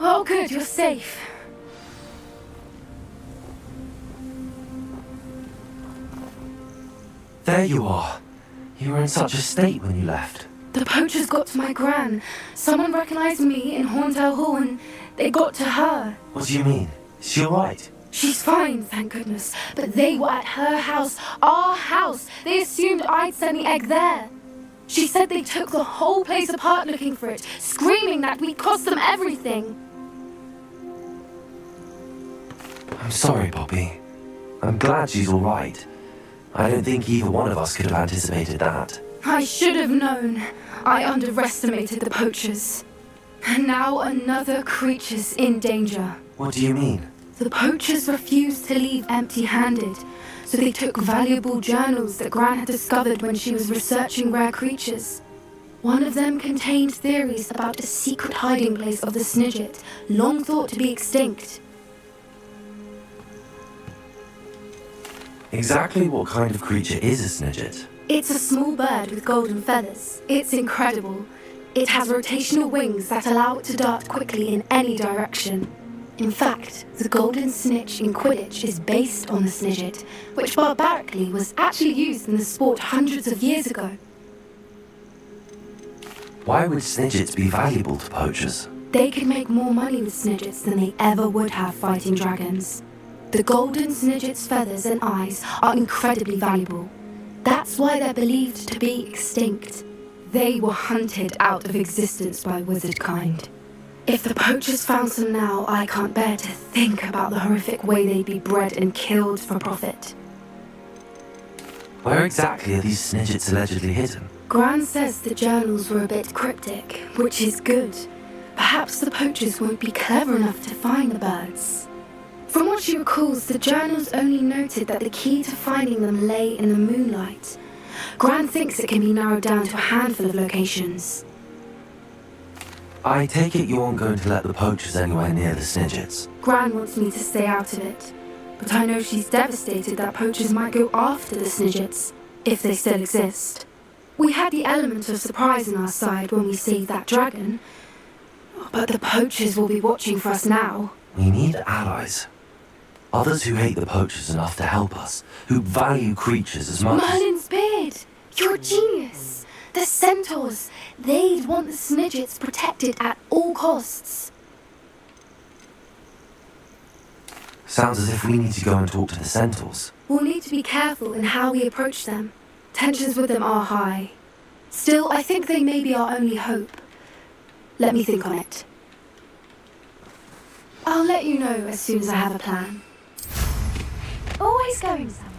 Oh, good, you're safe. There you are. You were in such a state when you left. The poachers got to my gran. Someone recognized me in Horndale Hall and they got to her. What do you mean? Is she alright? She's fine, thank goodness. But they were at her house, our house. They assumed I'd sent the egg there. She said they took the whole place apart looking for it, screaming that we'd cost them everything. I'm sorry, Poppy. I'm glad she's alright. I don't think either one of us could have anticipated that. I should have known. I underestimated the poachers. And now another creature's in danger. What do you mean? The poachers refused to leave empty-handed, so they took valuable journals that Gran had discovered when she was researching rare creatures. One of them contained theories about a secret hiding place of the Snidget, long thought to be extinct. Exactly what kind of creature is a Snidget? It's a small bird with golden feathers. It's incredible. It has rotational wings that allow it to dart quickly in any direction. In fact, the golden snitch in Quidditch is based on the Snidget, which barbarically was actually used in the sport hundreds of years ago. Why would Snidgets be valuable to poachers? They could make more money with Snidgets than they ever would have fighting dragons. The golden Snidget's feathers and eyes are incredibly valuable. That's why they're believed to be extinct. They were hunted out of existence by wizard kind. If the poachers found some now, I can't bear to think about the horrific way they'd be bred and killed for profit. Where exactly are these Snidgets allegedly hidden? Gran says the journals were a bit cryptic, which is good. Perhaps the poachers won't be clever enough to find the birds. From what she recalls, the journals only noted that the key to finding them lay in the moonlight. Gran thinks it can be narrowed down to a handful of locations. I take it you aren't going to let the poachers anywhere near the Snidgets. Gran wants me to stay out of it, but I know she's devastated that poachers might go after the Snidgets, if they still exist. We had the element of surprise on our side when we saved that dragon, but the poachers will be watching for us now. We need allies. Others who hate the poachers enough to help us, who value creatures as much as... Merlin's beard! You're a genius! The centaurs! They'd want the Snidgets protected at all costs. Sounds as if we need to go and talk to the centaurs. We'll need to be careful in how we approach them. Tensions with them are high. Still, I think they may be our only hope. Let me think on it. I'll let you know as soon as I have a plan. Always going somewhere.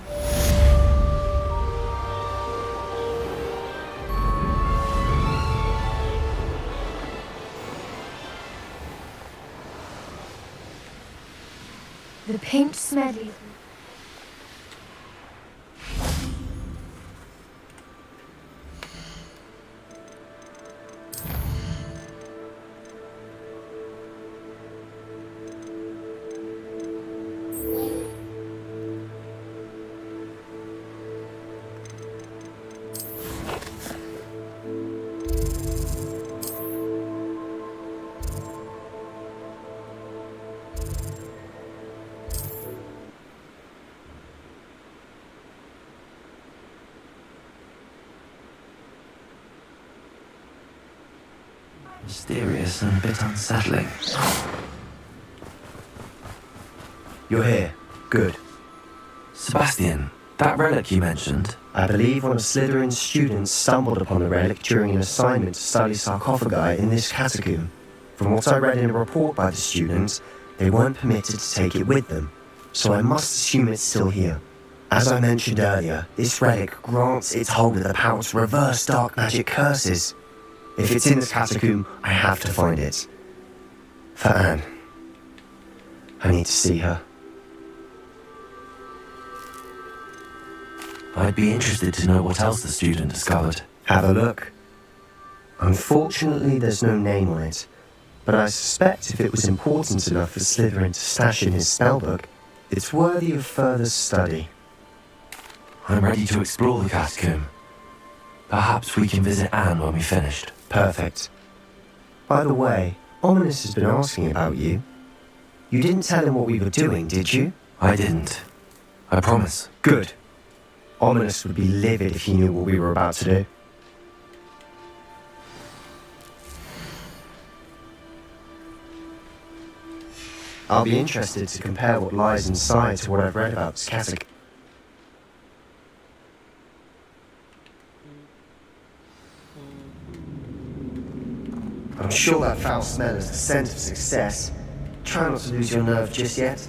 The pink smedley. Mysterious and a bit unsettling. You're here. Good. Sebastian, that relic you mentioned, I believe one of Slytherin's students stumbled upon the relic during an assignment to study sarcophagi in this catacomb. From what I read in a report by the students, they weren't permitted to take it with them, so I must assume it's still here. As I mentioned earlier, this relic grants its holder the power to reverse dark magic curses. If it's in this catacomb, I have to find it. For Anne. I need to see her. I'd be interested to know what else the student discovered. Have a look. Unfortunately, there's no name on it, but I suspect if it was important enough for Slytherin to stash in his spellbook, it's worthy of further study. I'm ready to explore the catacomb. Perhaps we can visit Anne when we've finished. Perfect. By the way, Ominous has been asking about you. You didn't tell him what we were doing, did you? I didn't. I promise. Good. Ominous would be livid if he knew what we were about to do. I'll be interested to compare what lies inside to what I've read about this catacomb. I'm sure that foul smell is the scent of success. Try not to lose your nerve just yet.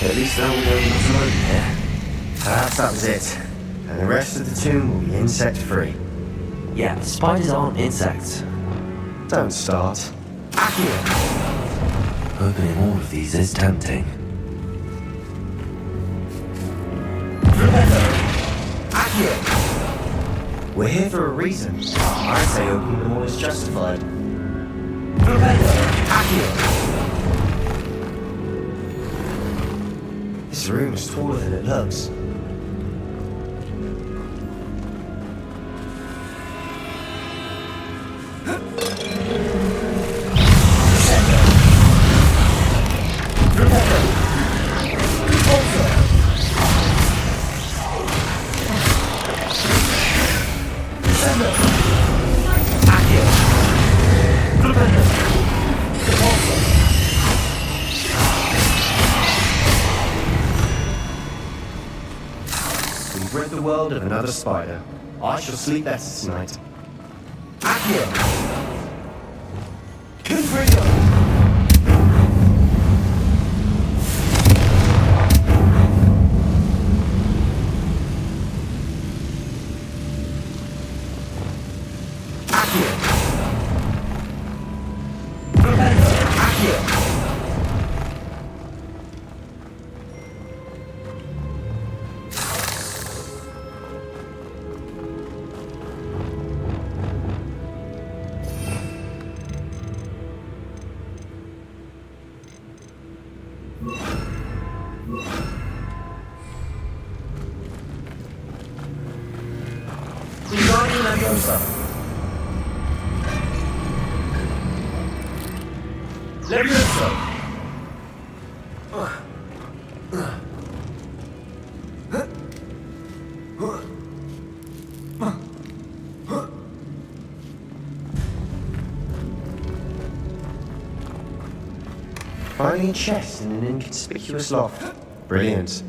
At least now we know what's alone here. Perhaps that was it. And the rest of the tomb will be insect-free. Yeah, spiders aren't insects. Don't start. Opening all of these is tempting. We're here for a reason. I'd say opening them all is justified. This room is taller than it looks. We've rid the world of another spider. I shall sleep better tonight. Finding a chest in an inconspicuous loft. Brilliant.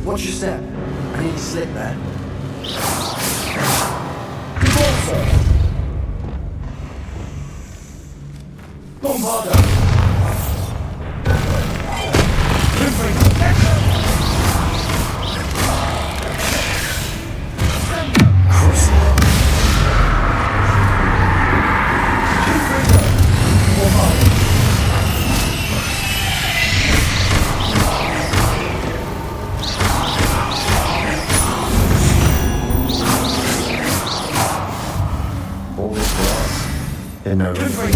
Watch your step. I need to slip there. No room for it.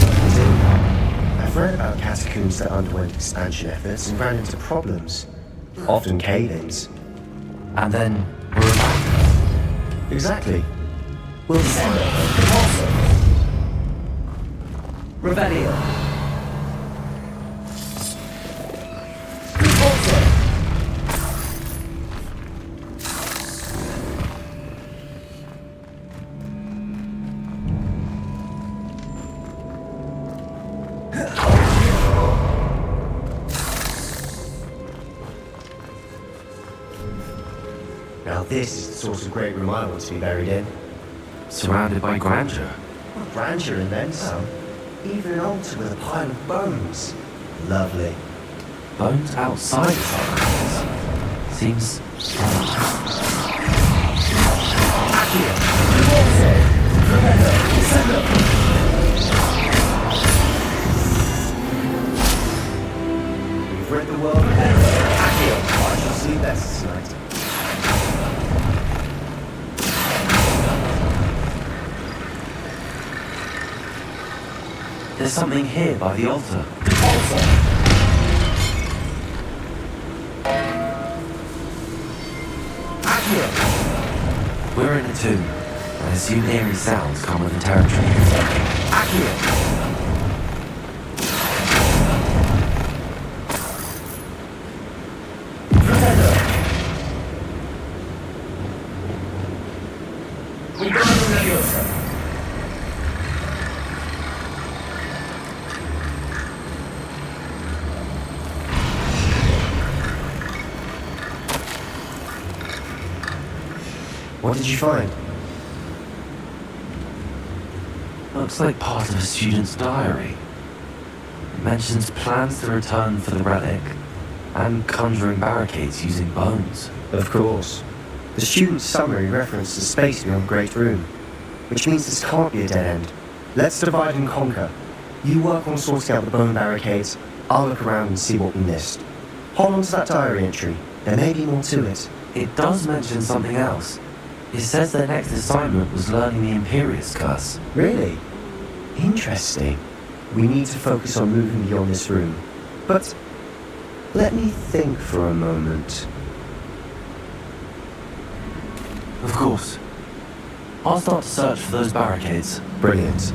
I've read about catacombs that underwent expansion efforts and ran into problems, often cave-ins. And then we're back. Exactly. We'll find Revelio. Now this is the sort of great room I want to be buried in. Surrounded by grandeur. Well, grandeur and then some. Even an altar with a pile of bones. Lovely. Bones outside the sarcophagus. Seems strange. Accio! Forza! Prevento! Sendo! We've rid the world of error. Accio! I shall sleep better tonight. There's something here by the altar. Altar! Accio! We're in a tomb. I assume eerie sounds come with the territory. Accio! Prevento! Wingardium Leviosa! What did you find? Looks like part of a student's diary. It mentions plans to return for the relic and conjuring barricades using bones. Of course. The student's summary referenced the space beyond the Great Room, which means this can't be a dead end. Let's divide and conquer. You work on sorting out the bone barricades, I'll look around and see what we missed. Hold on to that diary entry. There may be more to it. It does mention something else. It says their next assignment was learning the Imperious Curse. Really? Interesting. We need to focus on moving beyond this room. But let me think for a moment. Of course. I'll start to search for those barricades. Brilliant.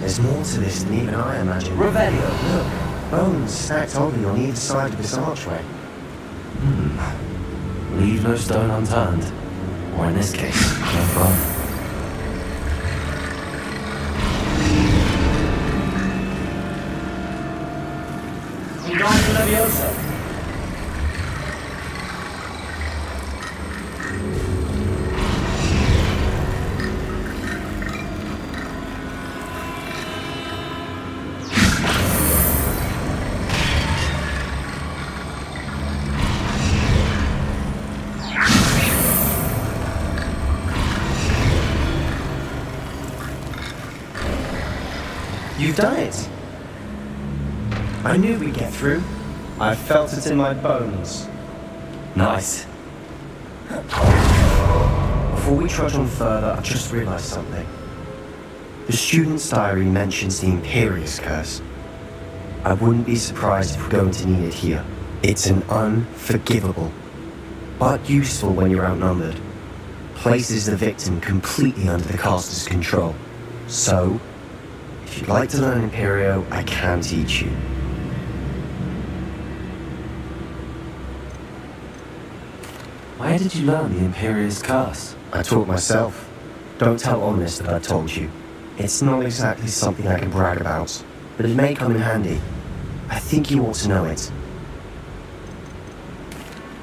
There's more to this than even I imagined. Revelio. Look, bones stacked only on either side of this archway. Leave no stone unturned. Or in this case, no bone. Wingardium Leviosa. You've done it! I knew we'd get through. I felt it in my bones. Nice. Before we trudge on further, I just realized something. The student's diary mentions the Imperious Curse. I wouldn't be surprised if we're going to need it here. It's an unforgivable, but useful when you're outnumbered. Places the victim completely under the caster's control. So, if you'd like to learn Imperio, I can teach you. Where did you learn the Imperious Curse? I taught myself. Don't tell Omnis that I told you. It's not exactly something I can brag about, but it may come in handy. I think you ought to know it.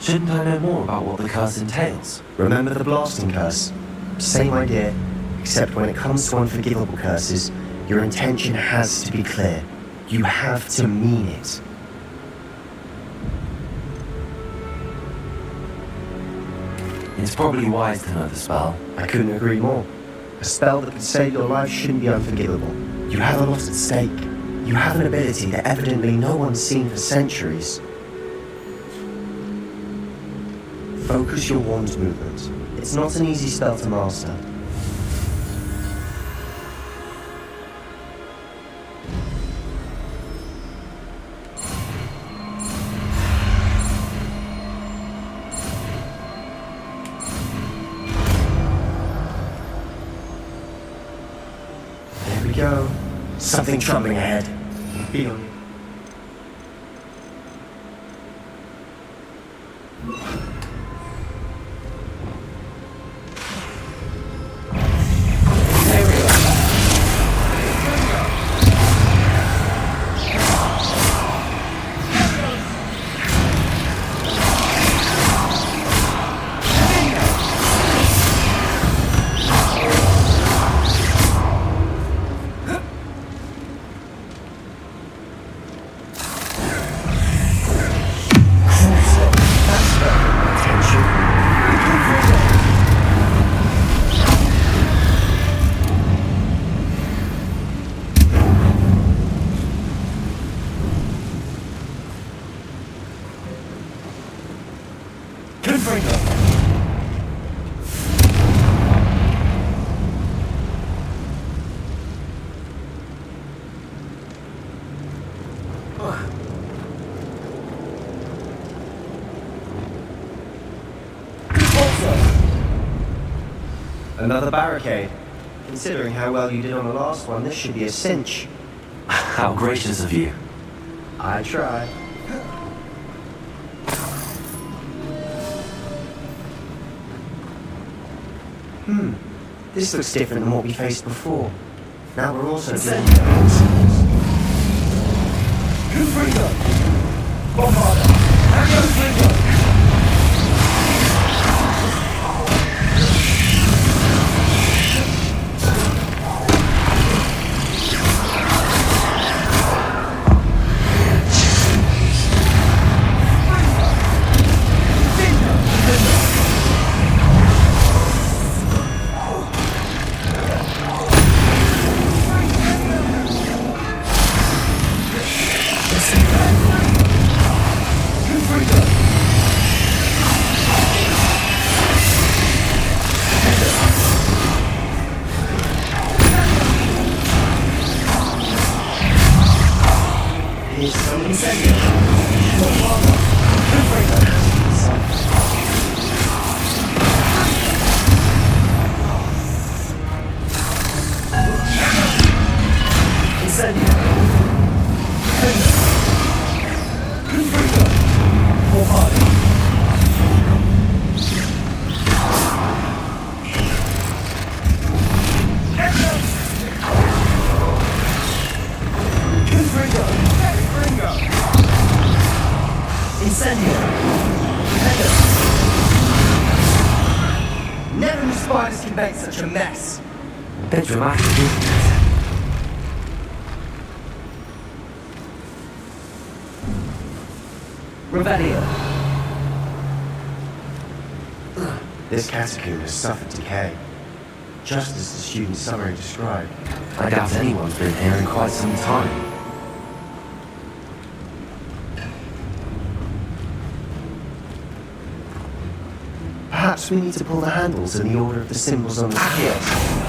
Shouldn't I know more about what the curse entails? Remember the blasting curse? Same idea, except when it comes to unforgivable curses, your intention has to be clear. You have to mean it. It's probably wise to know the spell. I couldn't agree more. A spell that could save your life shouldn't be unforgivable. You have a lot at stake. You have an ability that evidently no one's seen for centuries. Focus your wand's movement. It's not an easy spell to master. There we go. Something troubling ahead. Be on it. Confringo. Another barricade. Considering how well you did on the last one, this should be a cinch. How gracious of you. I tried. This looks different than what we faced before. Now we're also doing Confringo. Bombarda. And Confringo. Never knew spiders can make such a mess. Bit dramatic, isn't it? Revelio. This catacomb has suffered decay, just as the student summary described. I doubt anyone's been here in quite some time. Perhaps we need to pull the handles in the order of the symbols on the scales.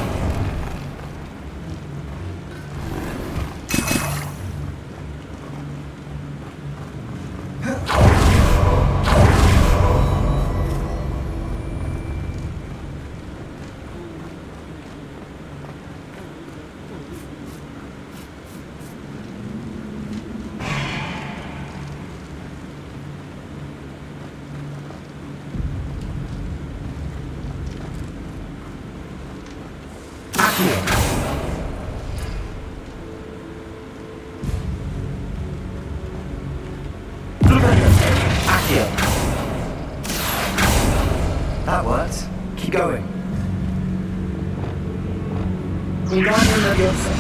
That worked. Keep going. Wingardium Leviosa.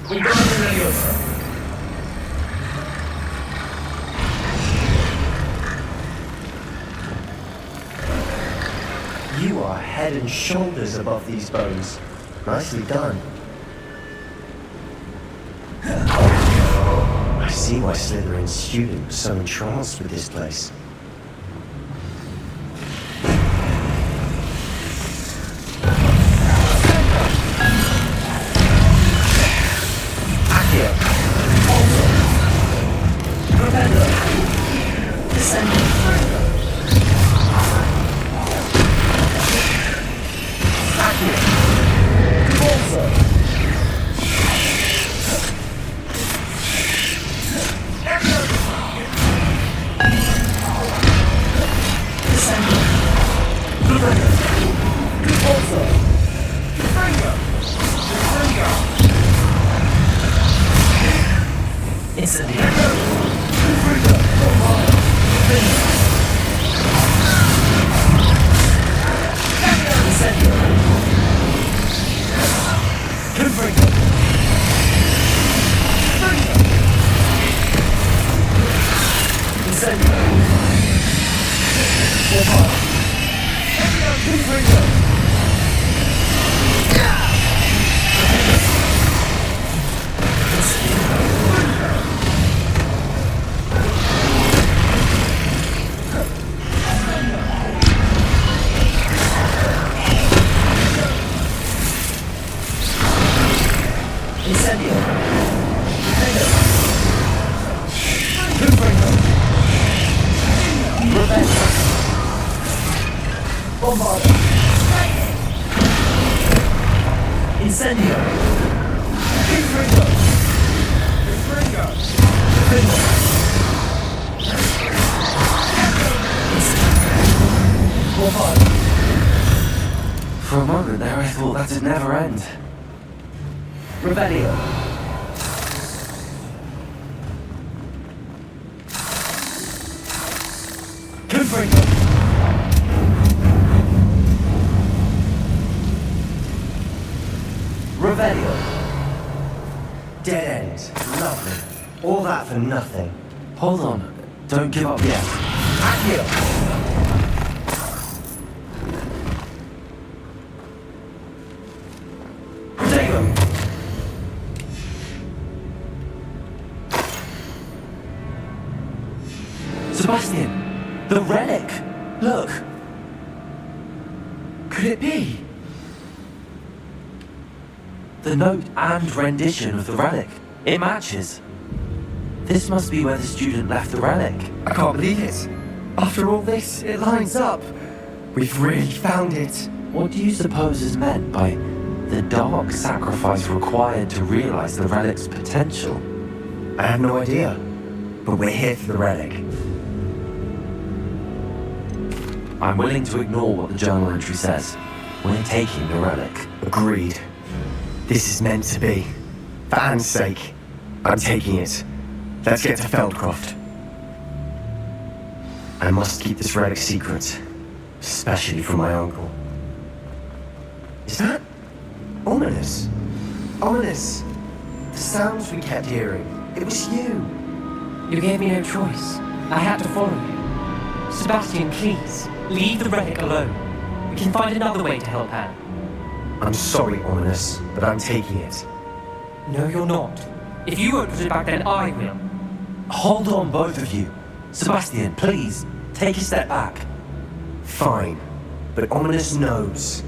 Wingardium Leviosa. You are head and shoulders above these bones. Nicely done. I see why Slytherin's student was so entranced with this place. Accio. Propendo. Descending. For a moment there, I thought that'd never end. Revelio. Confringo. Revelio. Dead end. Lovely. All that for nothing. Hold on, don't give up yet. Accio. Sebastian! The relic! Look! Could it be? The note and rendition of the relic. It matches. This must be where the student left the relic. I can't believe it. After all this, it lines up. We've really found it. What do you suppose is meant by the dark sacrifice required to realize the relic's potential? I have no idea. But we're here for the relic. I'm willing to ignore what the journal entry says. We're taking the relic. Agreed. This is meant to be. For Anne's sake, I'm taking it. Let's get to Feldcroft. I must keep this relic secret, especially from my uncle. Is that ominous? Ominous. The sounds we kept hearing. It was you. You gave me no choice. I had to follow you. Sebastian, please, leave the relic alone. We can find another way to help Anne. I'm sorry, Ominous, but I'm taking it. No, you're not. If you won't put it back, then I will. Hold on, both of you. Sebastian, please, take a step back. Fine, but Ominous knows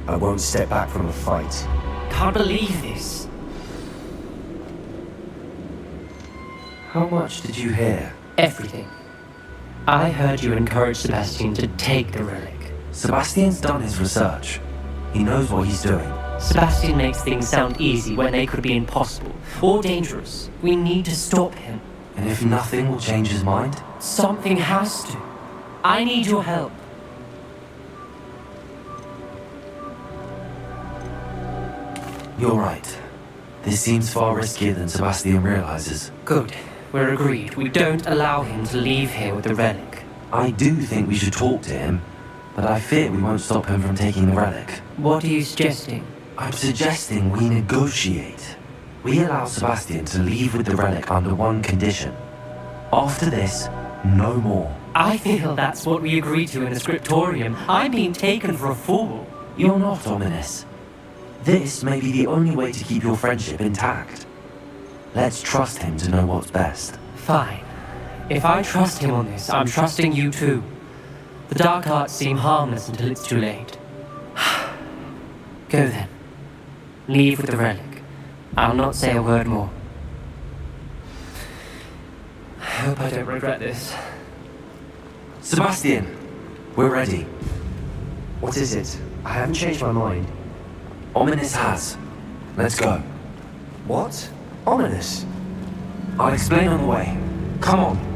I won't step back from a fight. Can't believe this. How much did you hear? Everything. I heard you encourage Sebastian to take the relic. Sebastian's done his research. He knows what he's doing. Sebastian makes things sound easy when they could be impossible or dangerous. We need to stop him. And if nothing will change his mind? Something has to. I need your help. You're right. This seems far riskier than Sebastian realizes. Good. We're agreed. We don't allow him to leave here with the relic. I do think we should talk to him, but I fear we won't stop him from taking the relic. What are you suggesting? I'm suggesting we negotiate. We allow Sebastian to leave with the relic under one condition. After this, no more. I feel that's what we agreed to in the scriptorium. I'm being taken for a fool. You're not ominous. This may be the only way to keep your friendship intact. Let's trust him to know what's best. Fine. If I trust him on this, I'm trusting you too. The dark arts seem harmless until it's too late. Go then. Leave with the relic. I'll not say a word more. I hope I don't regret this. Sebastian, we're ready. What is it? I haven't changed my mind. Ominous has. Let's go. What? Ominous? I'll explain on the way. Come on.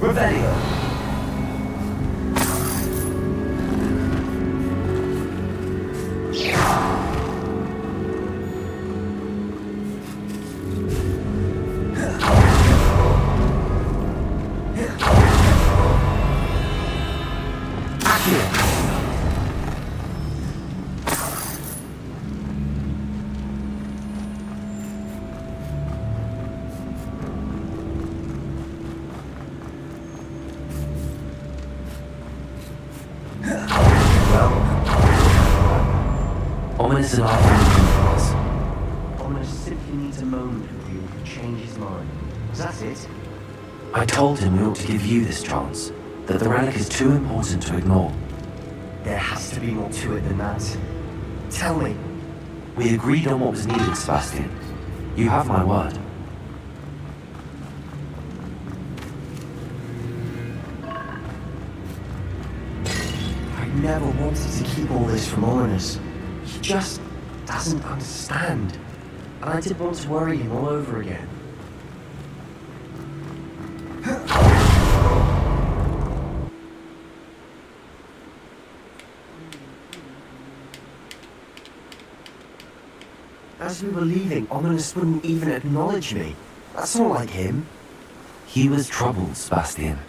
Revelio. Ominous and I. Ominous simply needs a moment with you to change his mind. Is that it? I told him we ought to give you this chance, that the relic is too important to ignore. There has to be more to it than that. Tell me. We agreed on what was needed, Sebastian. You have my word. I never wanted to keep all this from Ominous. He just doesn't understand. And I didn't want to worry him all over again. As we were leaving, Ominous wouldn't even acknowledge me. That's not like him. He was troubled, Sebastian.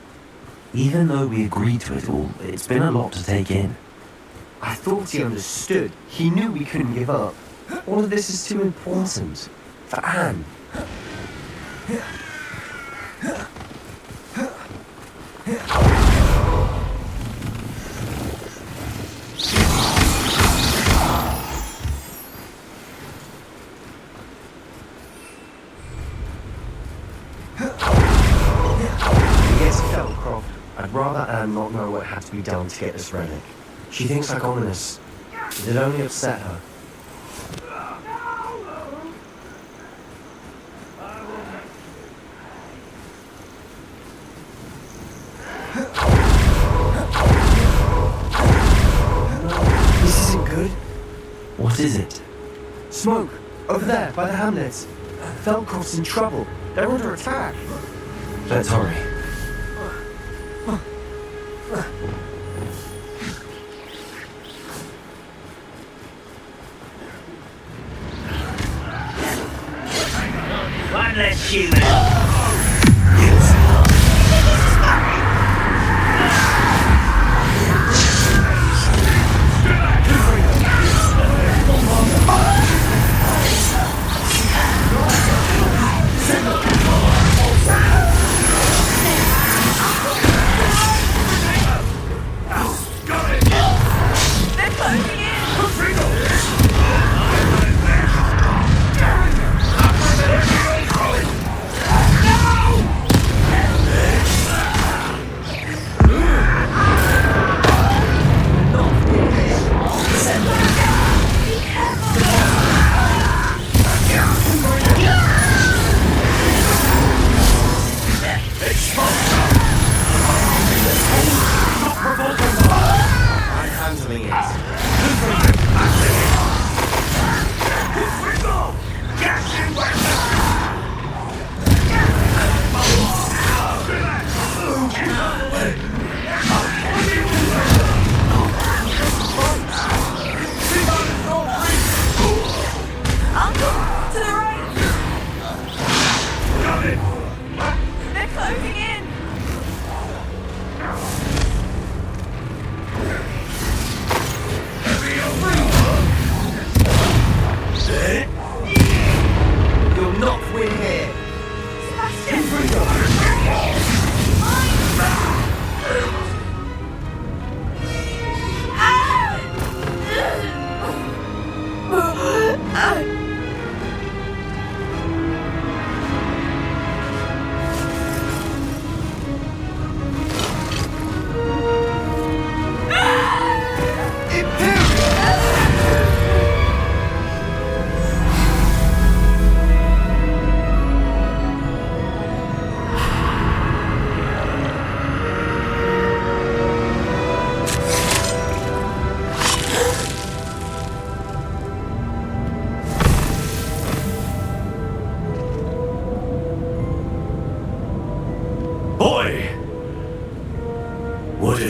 Even though we agreed to it all, it's been a lot to take in. I thought he understood. He knew we couldn't give up. All of this is too important. For Anne. I'd rather Anne not know what had to be done to get this relic. She thinks like Ominous. It'd only upset her. This isn't good. What is it? Smoke! Over there, by the hamlets. Velcroft's in trouble. They're under attack. Let's hurry. One less human.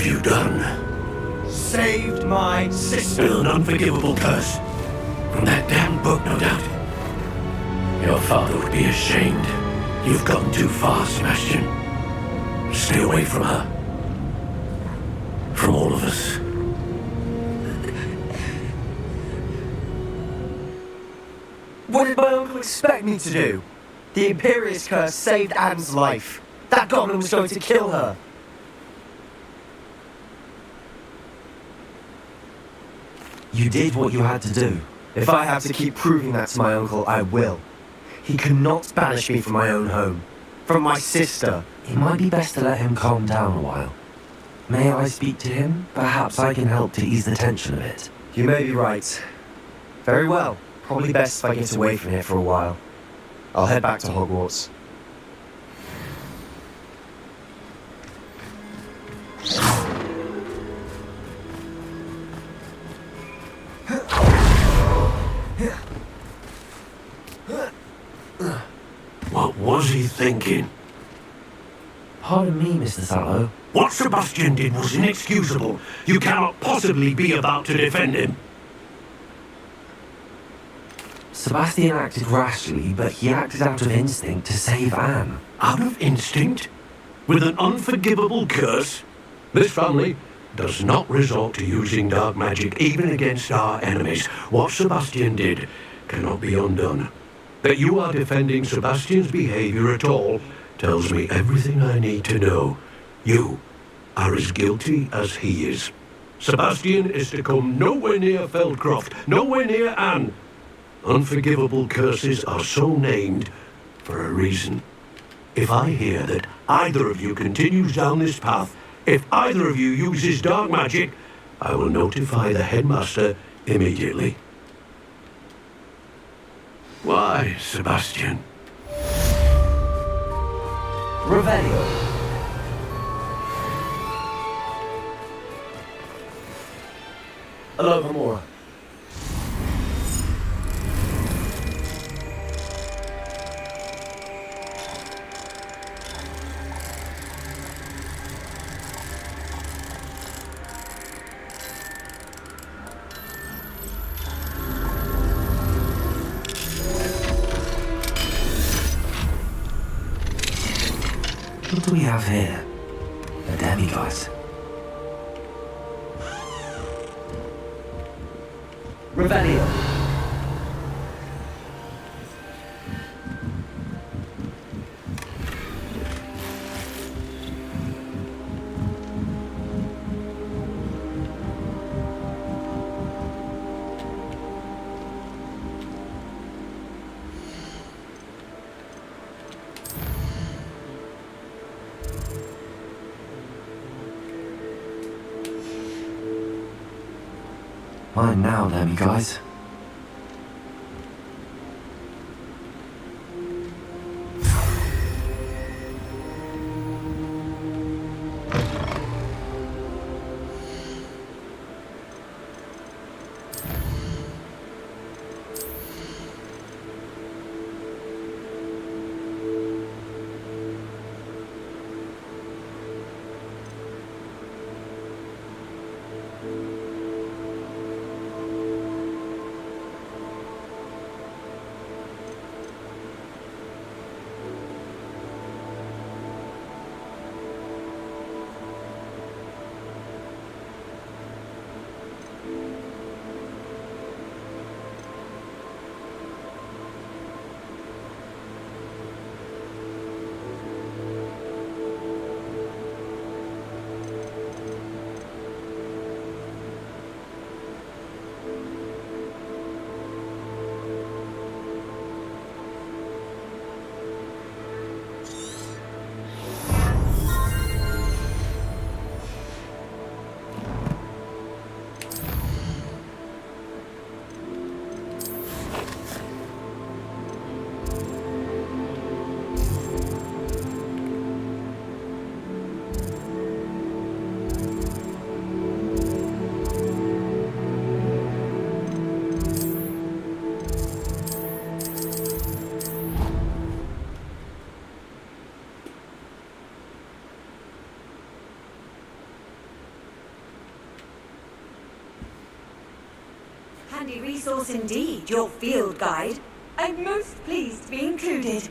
have you done? Saved my sister. With an unforgivable curse. From that damned book, no doubt. Your father would be ashamed. You've gone too far, Sebastian. Stay away from her. From all of us. What did my uncle expect me to do? The Imperious curse saved Anne's life. That goblin was going to kill her. You did what you had to do. If I have to keep proving that to my uncle, I will. He cannot banish me from my own home. From my sister. It might be best to let him calm down a while. May I speak to him? Perhaps I can help to ease the tension a bit. You may be right. Very well. Probably best if I get away from here for a while. I'll head back to Hogwarts. What was he thinking? Pardon me, Mr. Sallow. What Sebastian did was inexcusable. You cannot possibly be about to defend him. Sebastian acted rashly, but he acted out of instinct to save Anne. Out of instinct? With an unforgivable curse? This family does not resort to using dark magic even against our enemies. What Sebastian did cannot be undone. That you are defending Sebastian's behavior at all tells me everything I need to know. You are as guilty as he is. Sebastian is to come nowhere near Feldcroft, nowhere near Anne. Unforgivable curses are so named for a reason. If I hear that either of you continues down this path, if either of you uses dark magic, I will notify the headmaster immediately. Why, Sebastian? Revelio. Hello, Hamora. What do we have here? A demigod. Revelio. Mine now, demi-guys. resource indeed, your field guide. I'm most pleased to be included.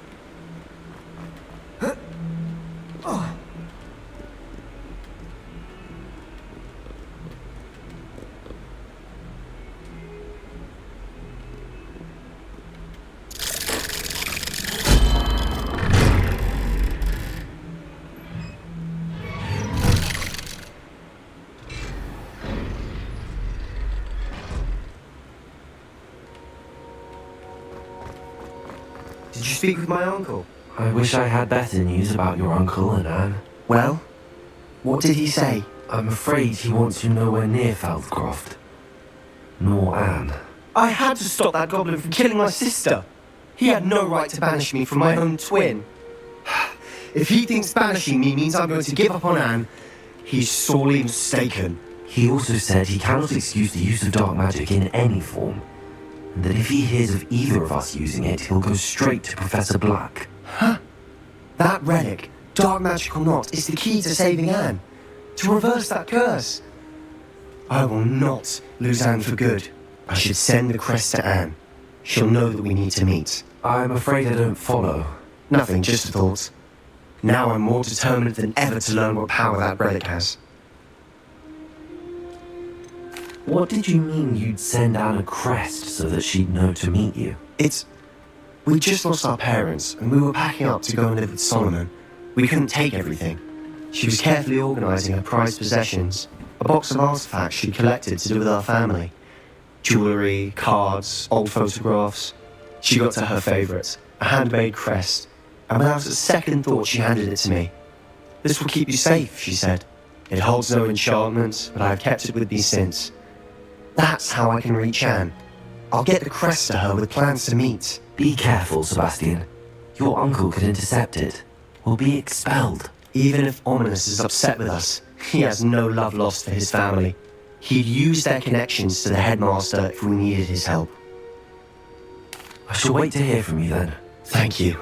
Did you speak with my uncle? I wish I had better news about your uncle and Anne. Well, what did he say? I'm afraid he wants you nowhere near Feldcroft. Nor Anne. I had to stop that goblin from killing my sister. He had no right to banish me from my own twin. If he thinks banishing me means I'm going to give up on Anne, he's sorely mistaken. He also said he cannot excuse the use of dark magic in any form, and that if he hears of either of us using it, he'll go straight to Professor Black. Huh? That relic, dark magic or not, is the key to saving Anne. To reverse that curse. I will not lose Anne for good. I should send the crest to Anne. She'll know that we need to meet. I'm afraid I don't follow. Nothing, just a thought. Now I'm more determined than ever to learn what power that relic has. What did you mean you'd send Anne a crest so that she'd know to meet you? We just lost our parents, and we were packing up to go and live with Solomon. We couldn't take everything. She was carefully organising her prized possessions, a box of artifacts she'd collected to do with our family. Jewellery, cards, old photographs. She got to her favourite, a handmade crest, and without a second thought she handed it to me. This will keep you safe, she said. It holds no enchantment, but I have kept it with me since. That's how I can reach Anne. I'll get the crest to her with plans to meet. Be careful, Sebastian. Your uncle could intercept it. We'll be expelled. Even if Ominous is upset with us, he has no love lost for his family. He'd use their connections to the headmaster if we needed his help. I shall wait to hear from you then. Thank you.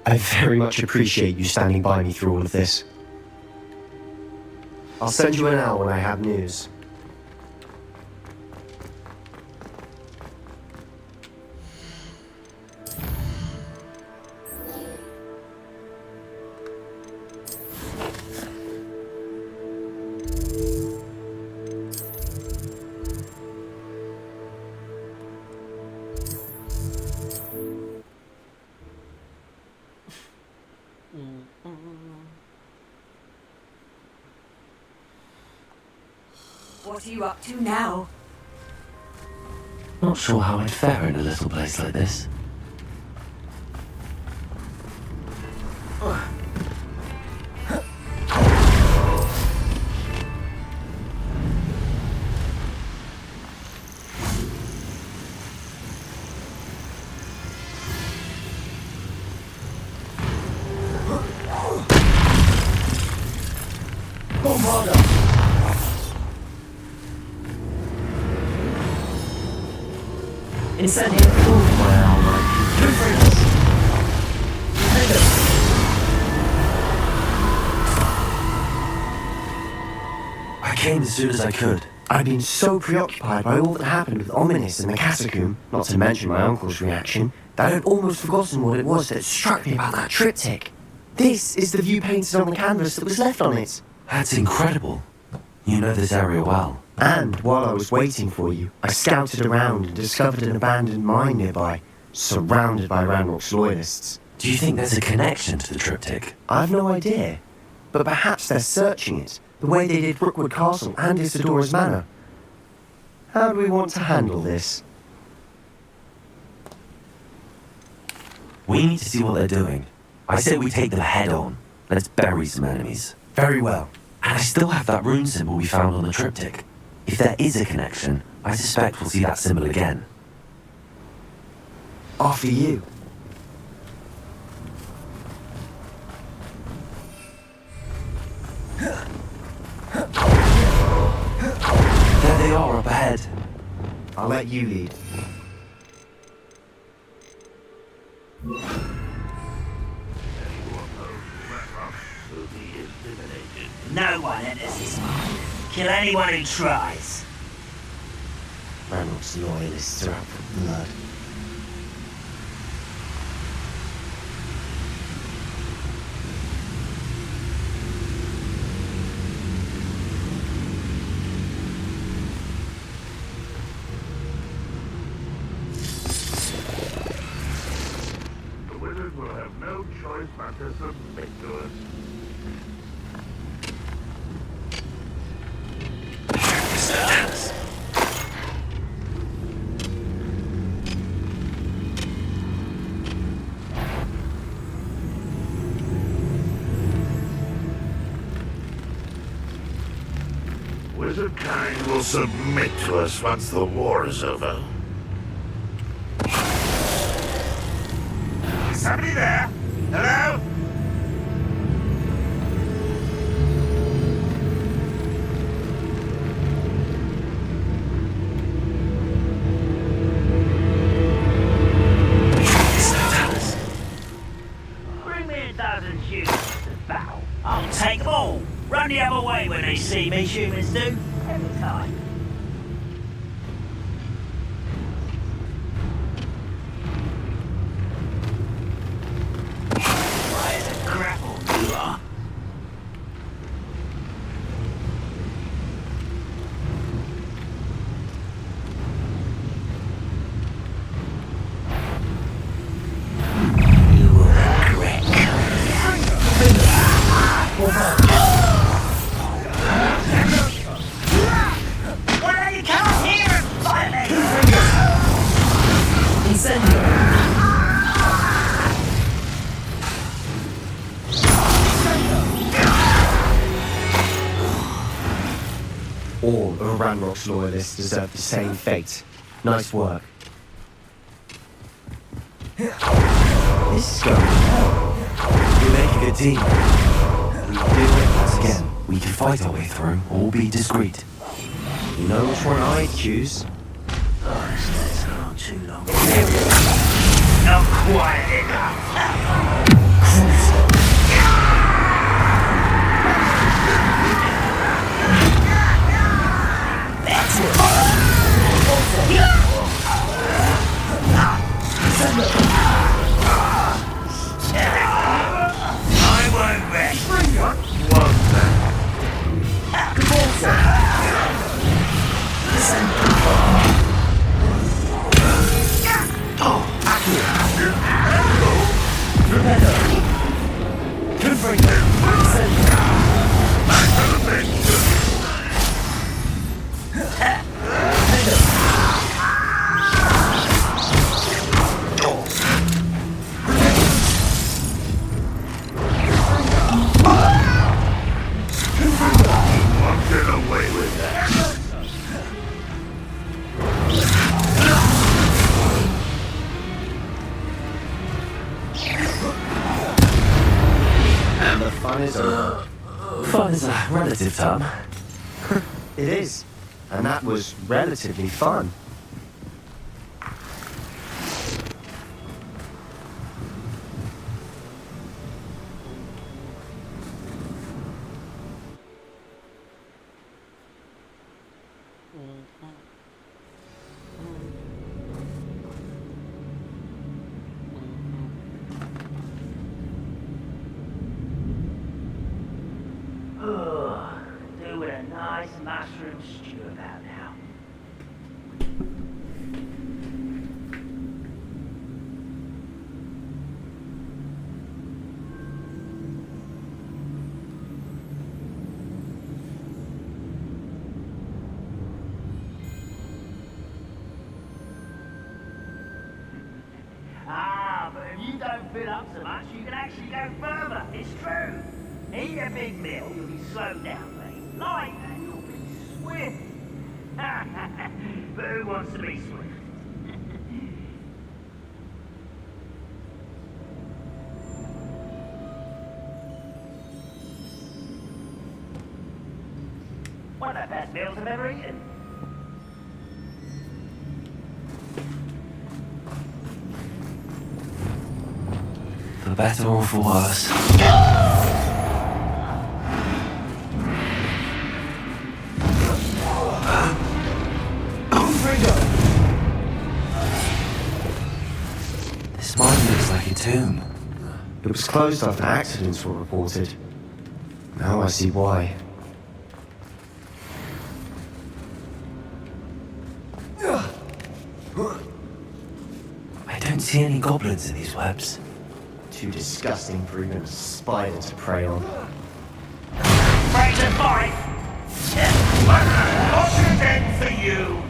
I very much appreciate you standing by me through all of this. I'll send you an hour when I have news. What are you up to now? Not sure how I'd fare in a little place like this. Incendio. I came as soon as I could. I'd been so preoccupied by all that happened with Ominous and the catacomb, not to mention my uncle's reaction, that I'd almost forgotten what it was that struck me about that triptych. This is the view painted on the canvas that was left on it. That's incredible. You know this area well. And while I was waiting for you, I scouted around and discovered an abandoned mine nearby, surrounded by Ranrock's loyalists. Do you think there's a connection to the triptych? I've no idea, but perhaps they're searching it, the way they did Brookwood Castle and Isidora's Manor. How do we want to handle this? We need to see what they're doing. I say we take them head on. Let's bury some enemies. Very well. And I still have that rune symbol we found on the triptych. If there is a connection, I suspect we'll see that symbol again. After you. There they are up ahead. I'll let you lead. No one enters this mine. Kill anyone who tries. Ranrock. Ranrock's loyalists are out for blood. The wizards will have no choice but to submit to us. Wizard kind will submit to us once the war is over. Is somebody there? Hello? Bring me a dozen humans to battle. I'll take them all. Run the other way when they see me, humans do. Every time. Why the grapple you are? You will regret Well, you come here and fight me! All of Ranrock's loyalists deserve the same fate. Nice work. This is going well. We make a good team. We do it once again. We can fight our way through, or be discreet. You know which one I'd choose? That's not too long. Not quite enough. That's it. I won't rest. What was that? I'll get away with that. And the fun is over. Fun is a relative term. It is. And that was relatively fun. Do with a nice mushroom stew about now. But if you don't fill up so much, you can actually go further. It's true. Eat a big meal, you'll be slowed down, mate. Light, and you'll be swift. But who wants to be swift? One of the best meals I've ever eaten. For better or for worse. Confringo! That looks like a tomb. It was closed after accidents were reported. Now I see why. I don't see any goblins in these webs. Too disgusting for even a spider to prey on. Break the fight! What's it then for you?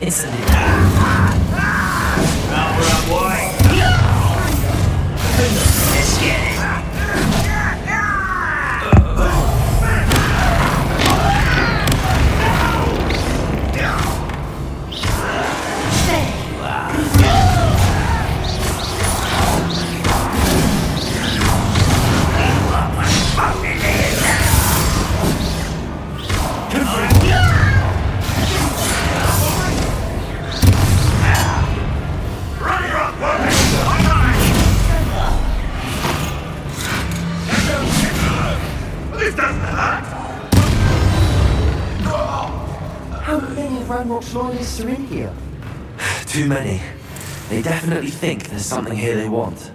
Instantly. Over boy! Let's get it! How many of Ranrock's loyalists are in here? Too many. They definitely think there's something here they want.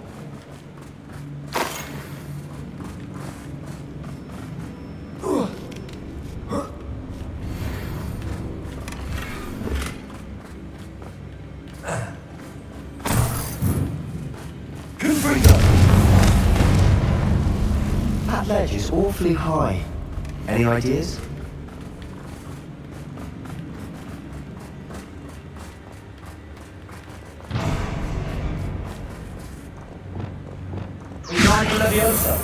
That ledge is awfully high. Any ideas? Leviosa.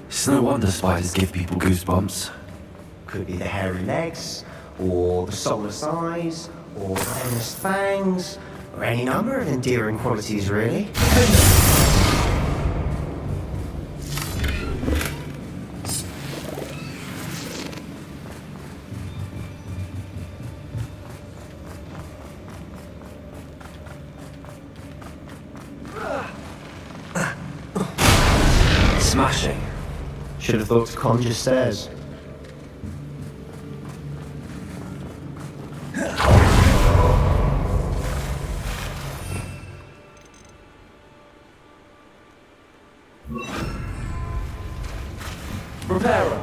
It's no wonder spiders give people goosebumps. Could be the hairy legs, or the soulless eyes, or the venomous fangs, or any number of endearing qualities, really. Smashing. Should have thought to conjure stairs. Prepare.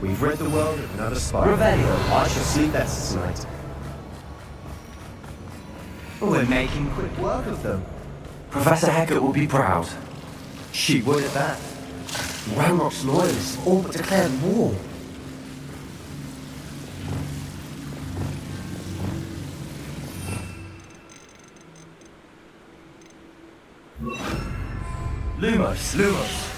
We've rid the world of another spider. Revelio. I shall sleep better tonight. We're making quick work of them. Professor Hecat will be proud. She would at that. Ranrock's loyalists all but declared war. Lumos.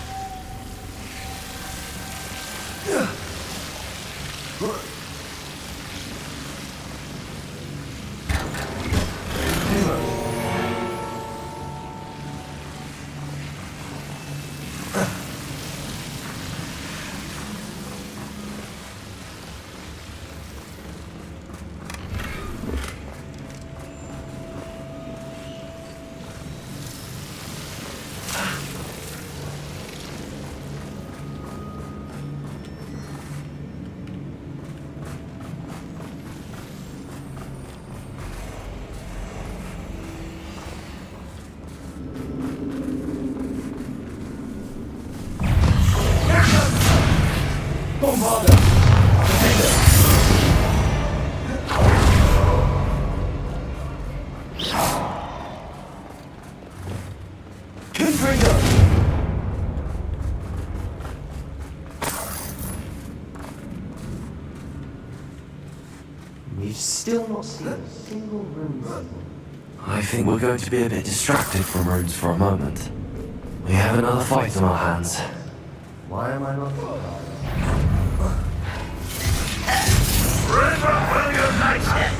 We've still not seen a single rune symbol. I think we're going to be a bit distracted from runes for a moment. We have another fight on our hands. Why am I not? River will unite!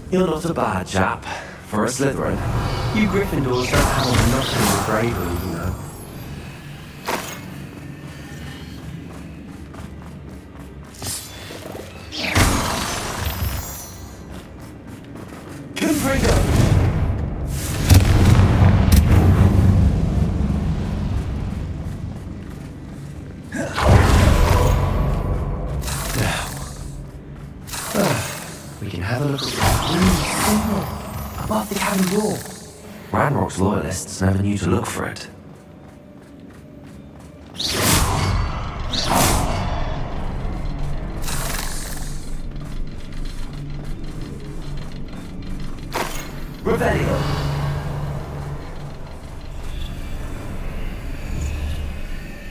You're not a bad chap for a Slytherin. You Gryffindors don't have nothing but bravery, you know. We can have a look at the above the cabin door. Ranrock's loyalists never knew to look for it. Revelio.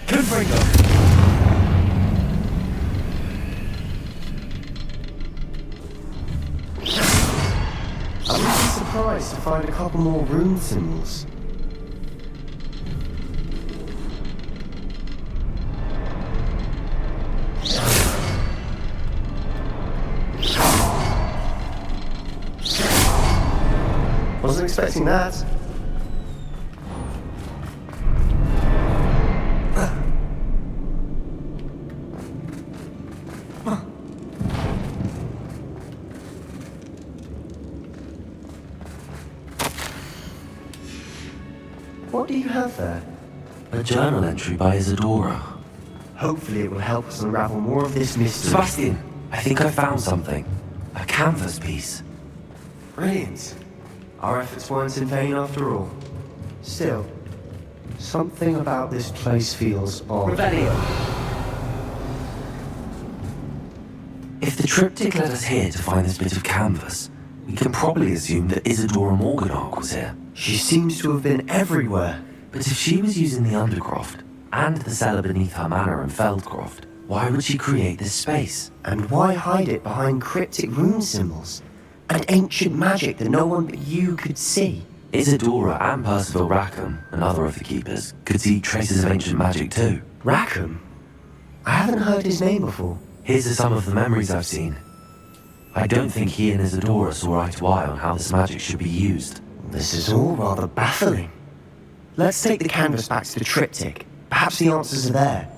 Confringo. I would be surprised to find a couple more rune symbols. Wasn't expecting that. What do you have there? A journal entry by Isadora. Hopefully it will help us unravel more of this mystery. Sebastian, I think I found something. A canvas piece. Brilliant. Our efforts weren't in vain after all. Still, something about this place feels odd. Revelio. If the triptych led us here to find this bit of canvas, we can probably assume that Isadora Morganach was here. She seems to have been everywhere. But if she was using the Undercroft, and the cellar beneath her manor in Feldcroft, Why would she create this space? And why hide it behind cryptic rune symbols and ancient magic that no one but you could see? Isadora and Percival Rackham, another of the keepers, could see traces of ancient magic too. Rackham? I haven't heard his name before. Here's some of the memories I've seen. I don't think he and Isadora saw eye to eye on how this magic should be used. This is all rather baffling. Let's take the canvas back to the triptych. Perhaps the answers are there.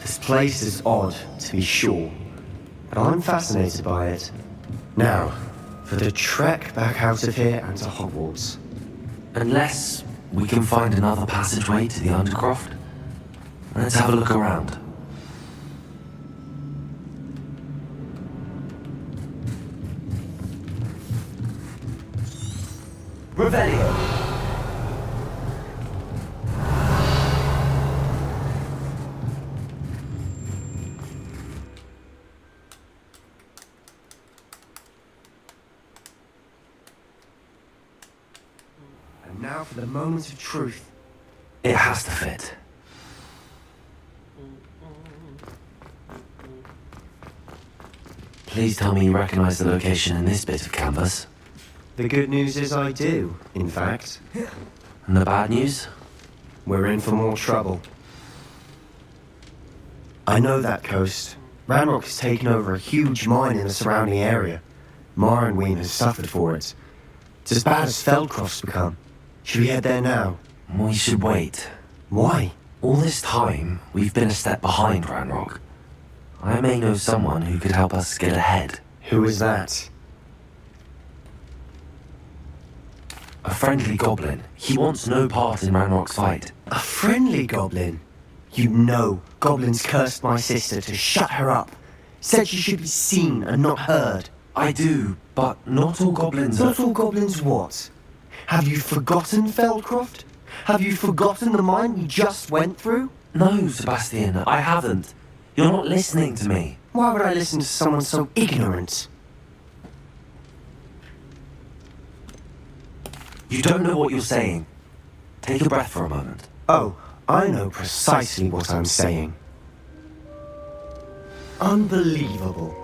This place is odd, to be sure, but I'm fascinated by it. Now, for the trek back out of here and to Hogwarts. Unless we can find another passageway to the Undercroft. Let's have a look around. Revelio. And now for the moment of truth. It has to fit. Please tell me you recognize the location in this bit of canvas. The good news is I do, in fact. And the bad news? We're in for more trouble. I know that coast. Ranrock has taken over a huge mine in the surrounding area. Morrowind has suffered for it. It's as bad as Feldcroft's become. Should we head there now? We should wait. Why? All this time, we've been a step behind Ranrock. I may know someone who could help us get ahead. Who is that? A friendly goblin. He wants no part in Ranrock's fight. A friendly goblin? You know, goblins cursed my sister to shut her up. Said she should be seen and not heard. I do, but not all goblins Not all goblins what? Have you forgotten Feldcroft? Have you forgotten the mine we just went through? No, Sebastian, I haven't. You're not listening to me. Why would I listen to someone so ignorant? You don't know what you're saying. Take a breath for a moment. Oh, I know precisely what I'm saying. Unbelievable.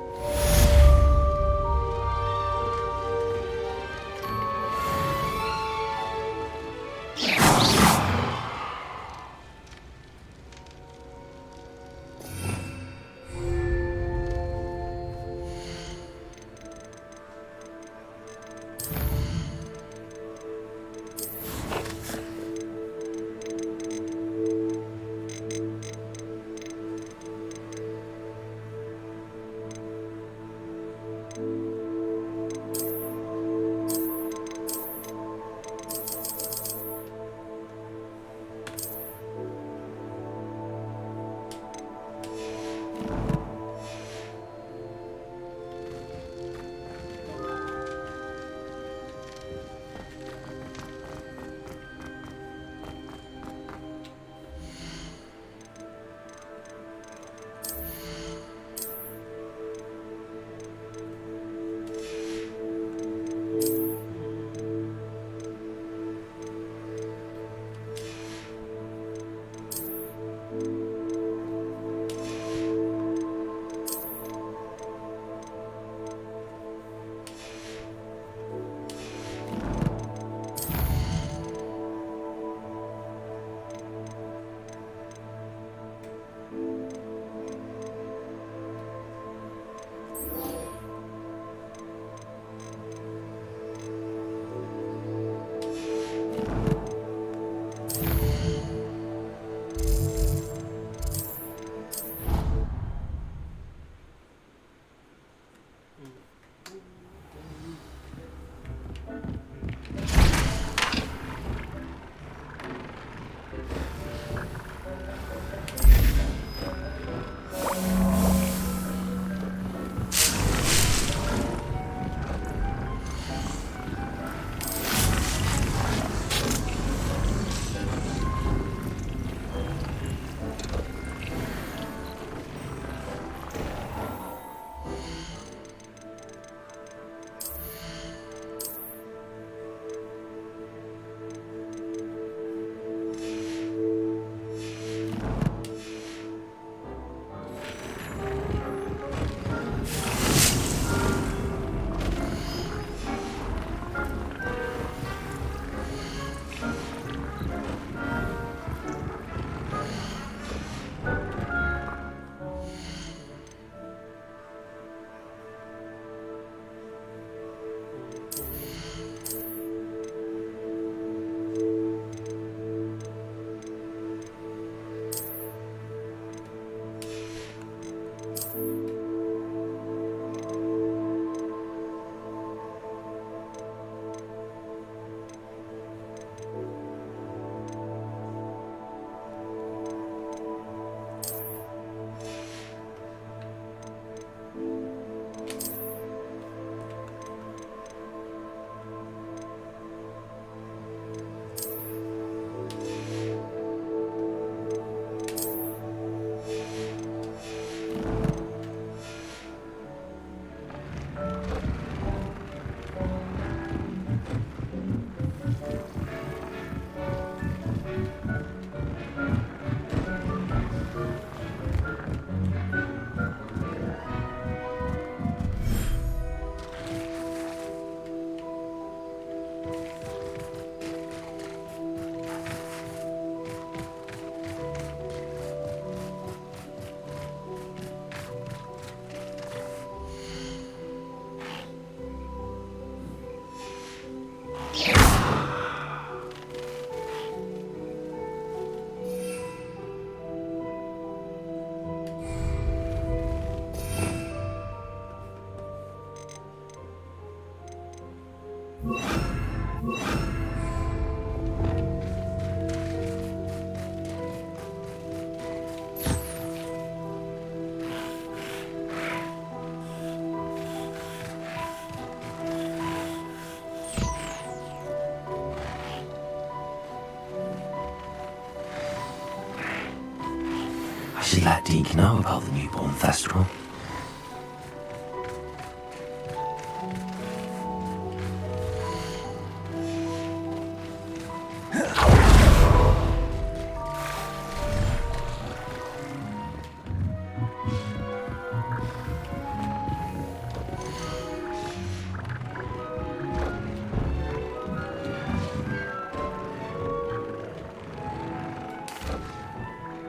should let Deke know about the newborn Thestral.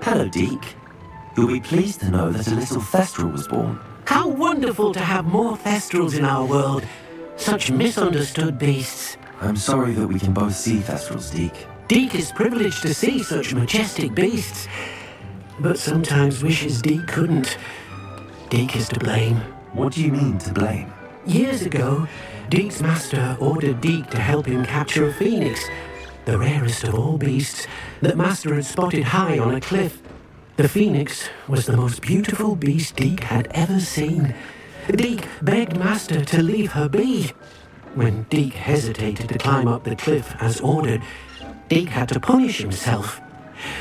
Hello, Deke. You'll be pleased to know that a little Thestral was born. How wonderful to have more Thestrals in our world. Such misunderstood beasts. I'm sorry that we can both see Thestrals, Deke. Deke is privileged to see such majestic beasts, but sometimes wishes Deke couldn't. Deke is to blame. What do you mean, to blame? Years ago, Deke's master ordered Deke to help him capture a phoenix, the rarest of all beasts that master had spotted high on a cliff. The phoenix was the most beautiful beast Deke had ever seen. Deke begged master to leave her be. When Deke hesitated to climb up the cliff as ordered, Deke had to punish himself.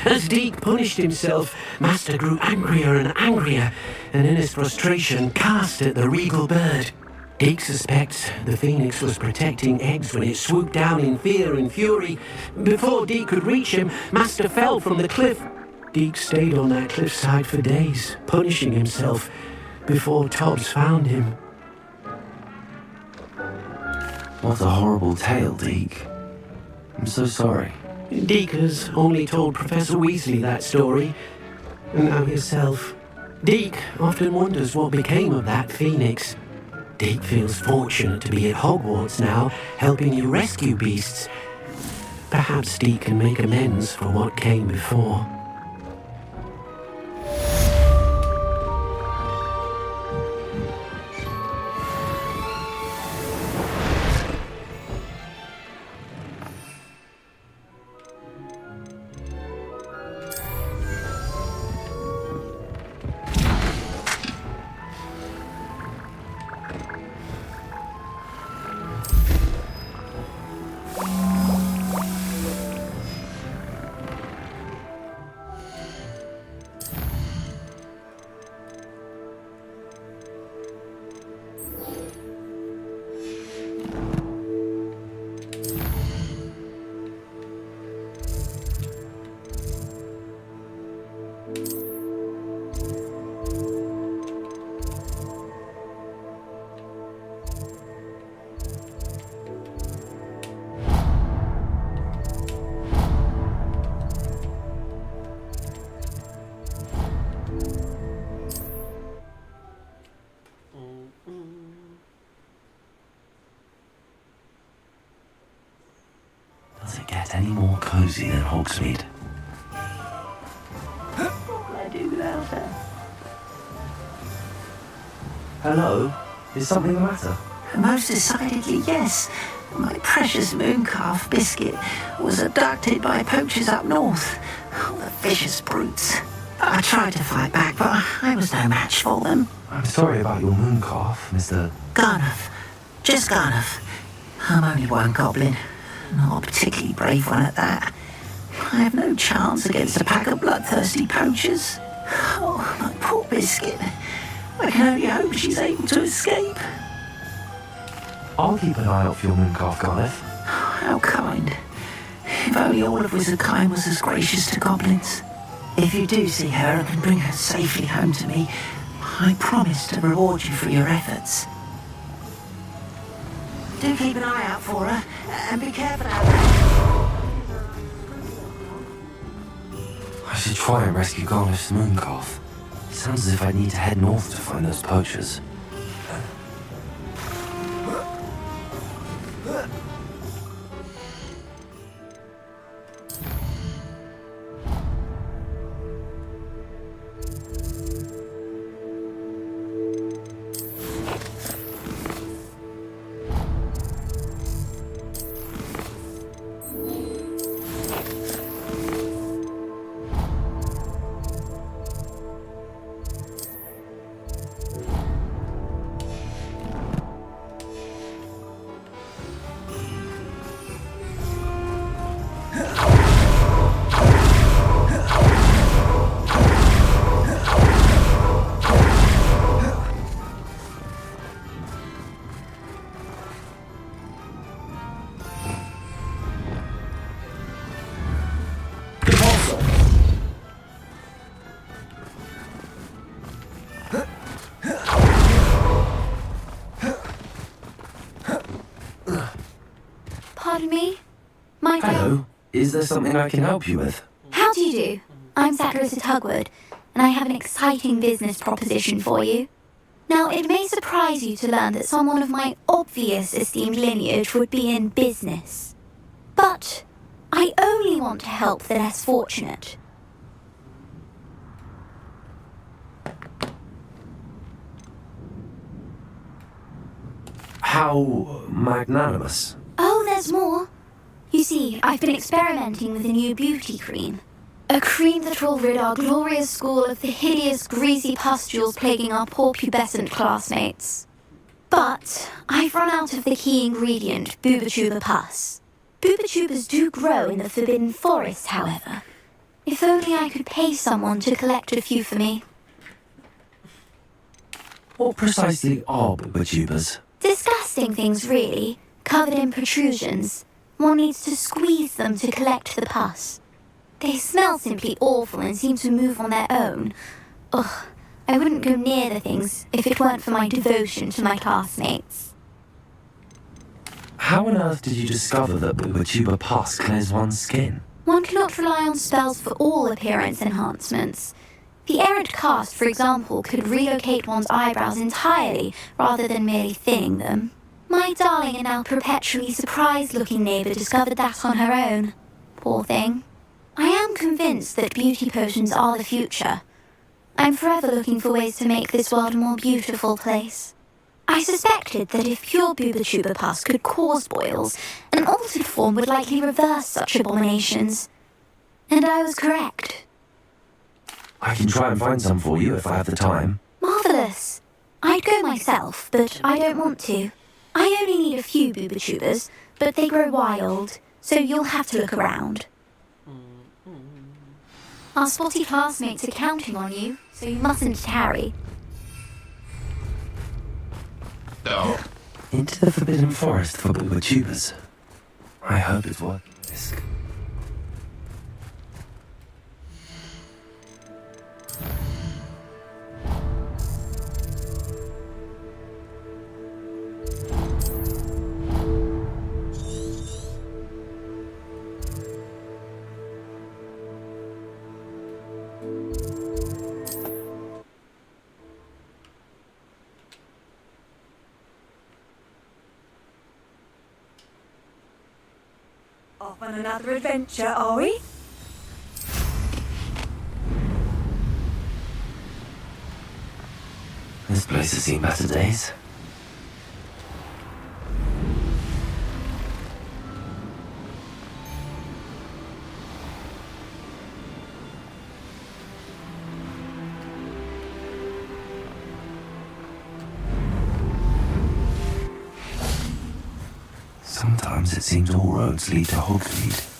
As Deke punished himself, master grew angrier and angrier, and in his frustration cast at the regal bird. Deke suspects the phoenix was protecting eggs when it swooped down in fear and fury. Before Deke could reach him, master fell from the cliff. Deke stayed on that cliffside for days, punishing himself, before Tobbs found him. What a horrible tale, Deke. I'm so sorry. Deke has only told Professor Weasley that story, and now himself. Deke often wonders what became of that phoenix. Deke feels fortunate to be at Hogwarts now, helping you rescue beasts. Perhaps Deke can make amends for what came before. Does it get any more cozy than Hogsmeade? What will I do without her? Hello? Is something the matter? Most decidedly, yes. My precious mooncalf biscuit was abducted by poachers up north. Oh, the vicious brutes. I tried to fight back, but I was no match for them. I'm sorry about your mooncalf, Mr. Garnuff. Just Garnuff. I'm only one goblin. Not a particularly brave one at that. I have no chance against a pack of bloodthirsty poachers. Oh, my poor biscuit. I can only hope she's able to escape. I'll keep an eye out for your mooncalf, Gareth. How kind. If only all of Wizardkind was as gracious to goblins. If you do see her and can bring her safely home to me, I promise to reward you for your efforts. Do keep an eye out for her, and be careful out there. I should try and rescue Garneth's mooncalf. It sounds as if I need to head north to find those poachers. Is there something I can help you with? How do you do? I'm Sacrista Tugwood, and I have an exciting business proposition for you. Now, it may surprise you to learn that someone of my obvious esteemed lineage would be in business. But I only want to help the less fortunate. How magnanimous. Oh, there's more. You see, I've been experimenting with a new beauty cream. A cream that will rid our glorious school of the hideous, greasy pustules plaguing our poor pubescent classmates. But I've run out of the key ingredient, booba-tuba pus. Booba-tubas do grow in the Forbidden Forest, however. If only I could pay someone to collect a few for me. What precisely are booba-tubas? Disgusting things, really, covered in protrusions. One needs to squeeze them to collect the pus. They smell simply awful and seem to move on their own. Ugh, I wouldn't go near the things if it weren't for my devotion to my classmates. How on earth did you discover that booba-tuba pus clears one's skin? One cannot rely on spells for all appearance enhancements. The errant cast, for example, could relocate one's eyebrows entirely rather than merely thinning them. My darling and now perpetually surprised-looking neighbour discovered that on her own. Poor thing. I am convinced that beauty potions are the future. I'm forever looking for ways to make this world a more beautiful place. I suspected that if pure booba-tuba pus could cause boils, an altered form would likely reverse such abominations. And I was correct. I can try and find some for you if I have the time. Marvellous. I'd go myself, but I don't want to. I only need a few booba-tubas, but they grow wild, so you'll have to look around. Our spotty classmates are counting on you, so you mustn't tarry. Oh. Into the Forbidden Forest for booba-tubas. I hope it's worth the risk. Off on another adventure, are we? This place has seen better days. Sometimes it seems all roads lead to Hogsmeade.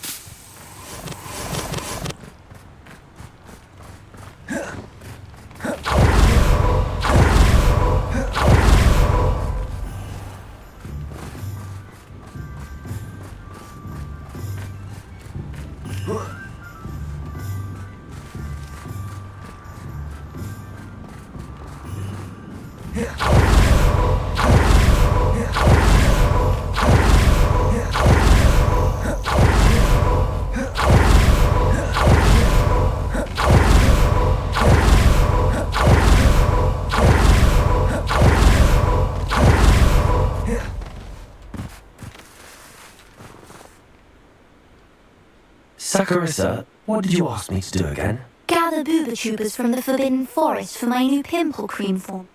Sakurisa, what did you ask me to do again? Gather booba-tubas from the Forbidden Forest for my new pimple cream form.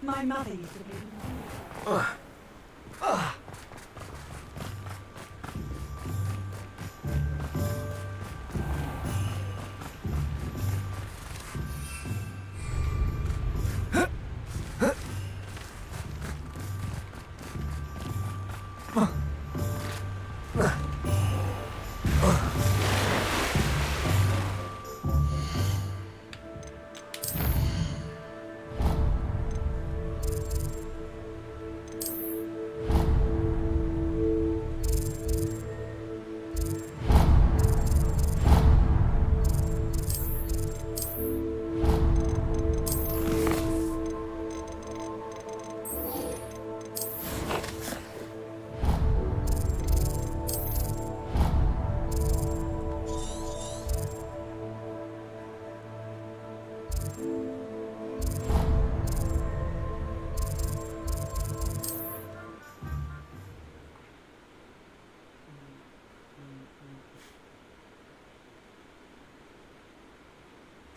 My mother used to be...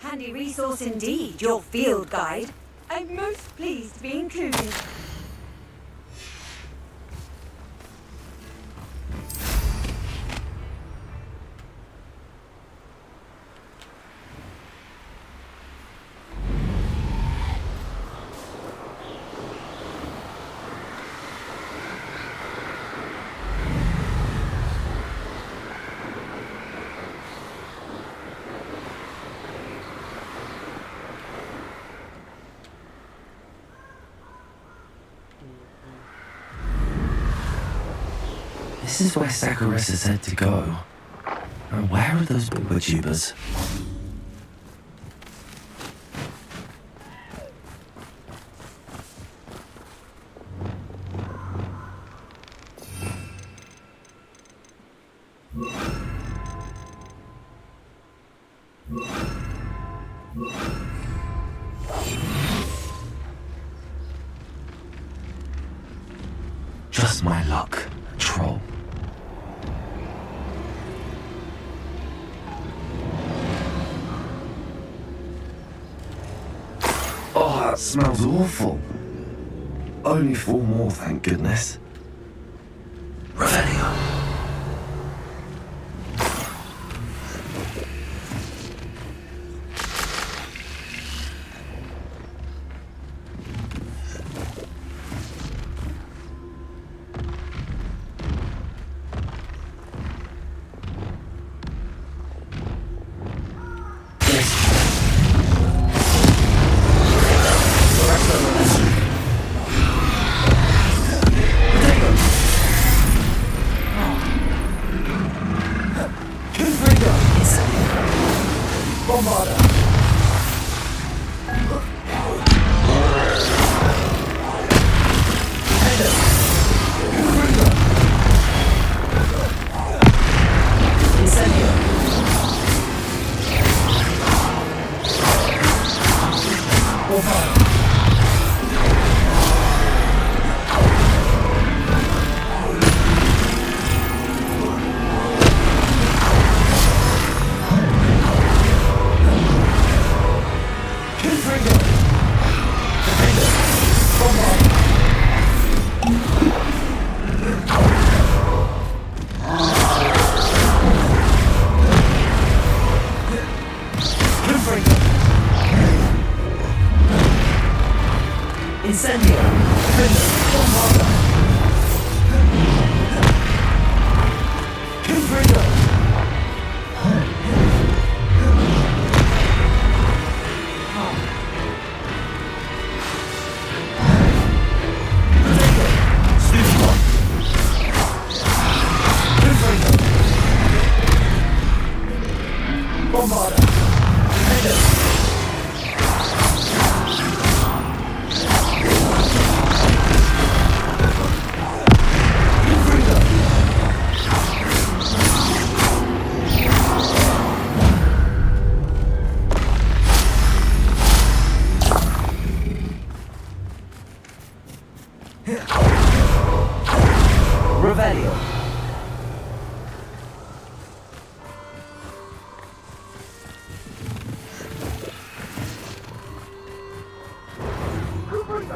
Handy resource indeed, your field guide. I'm most pleased to be included. This is where Saccharissa said to go. And where are those booba-tubers? Just my luck, troll. Oh, that smells awful. Only 4 more, thank goodness. Revelio.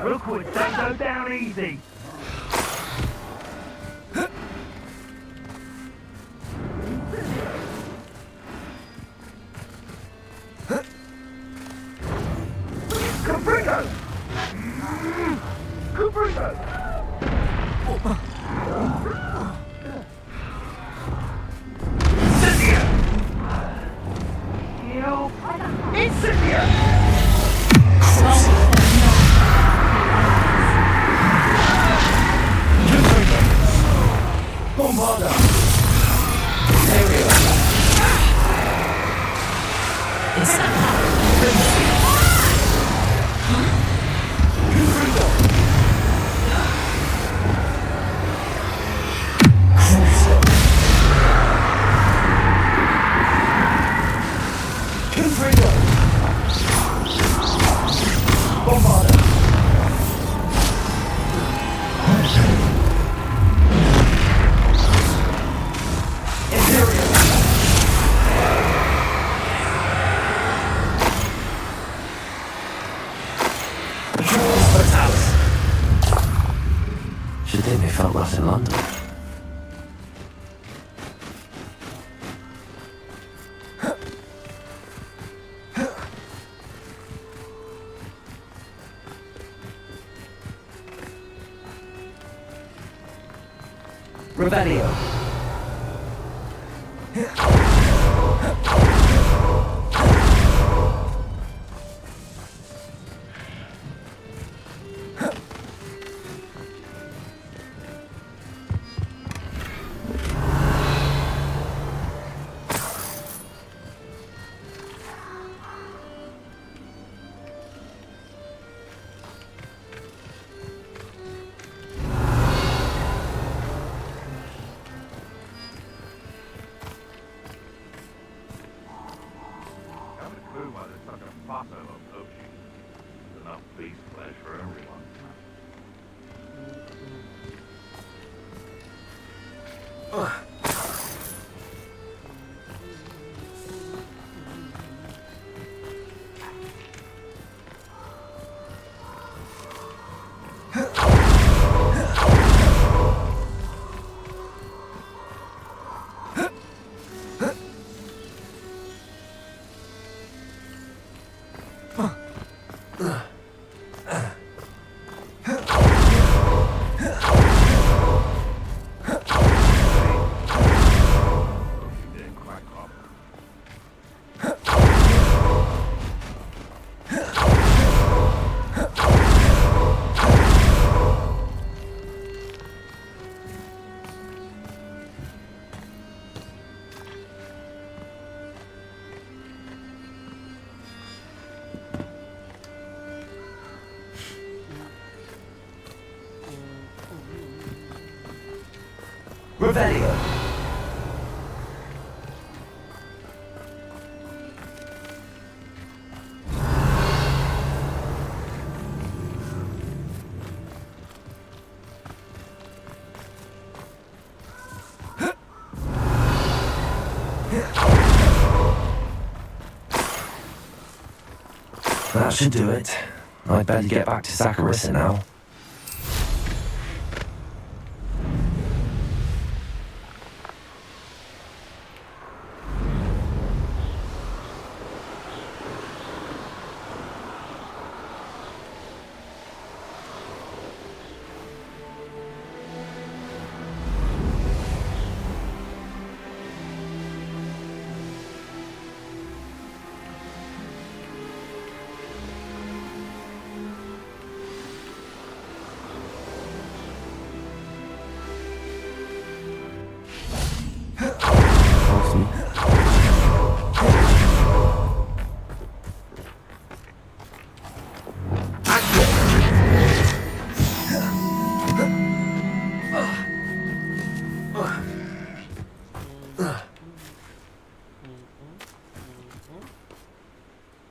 Rookwood, don't go down easy. Caprico! Caprico! Incendia! Incendia! Bombarda! Aerial! Crucio! Revelio. Revelio. That should do it. I'd better get back to Saccharissa now.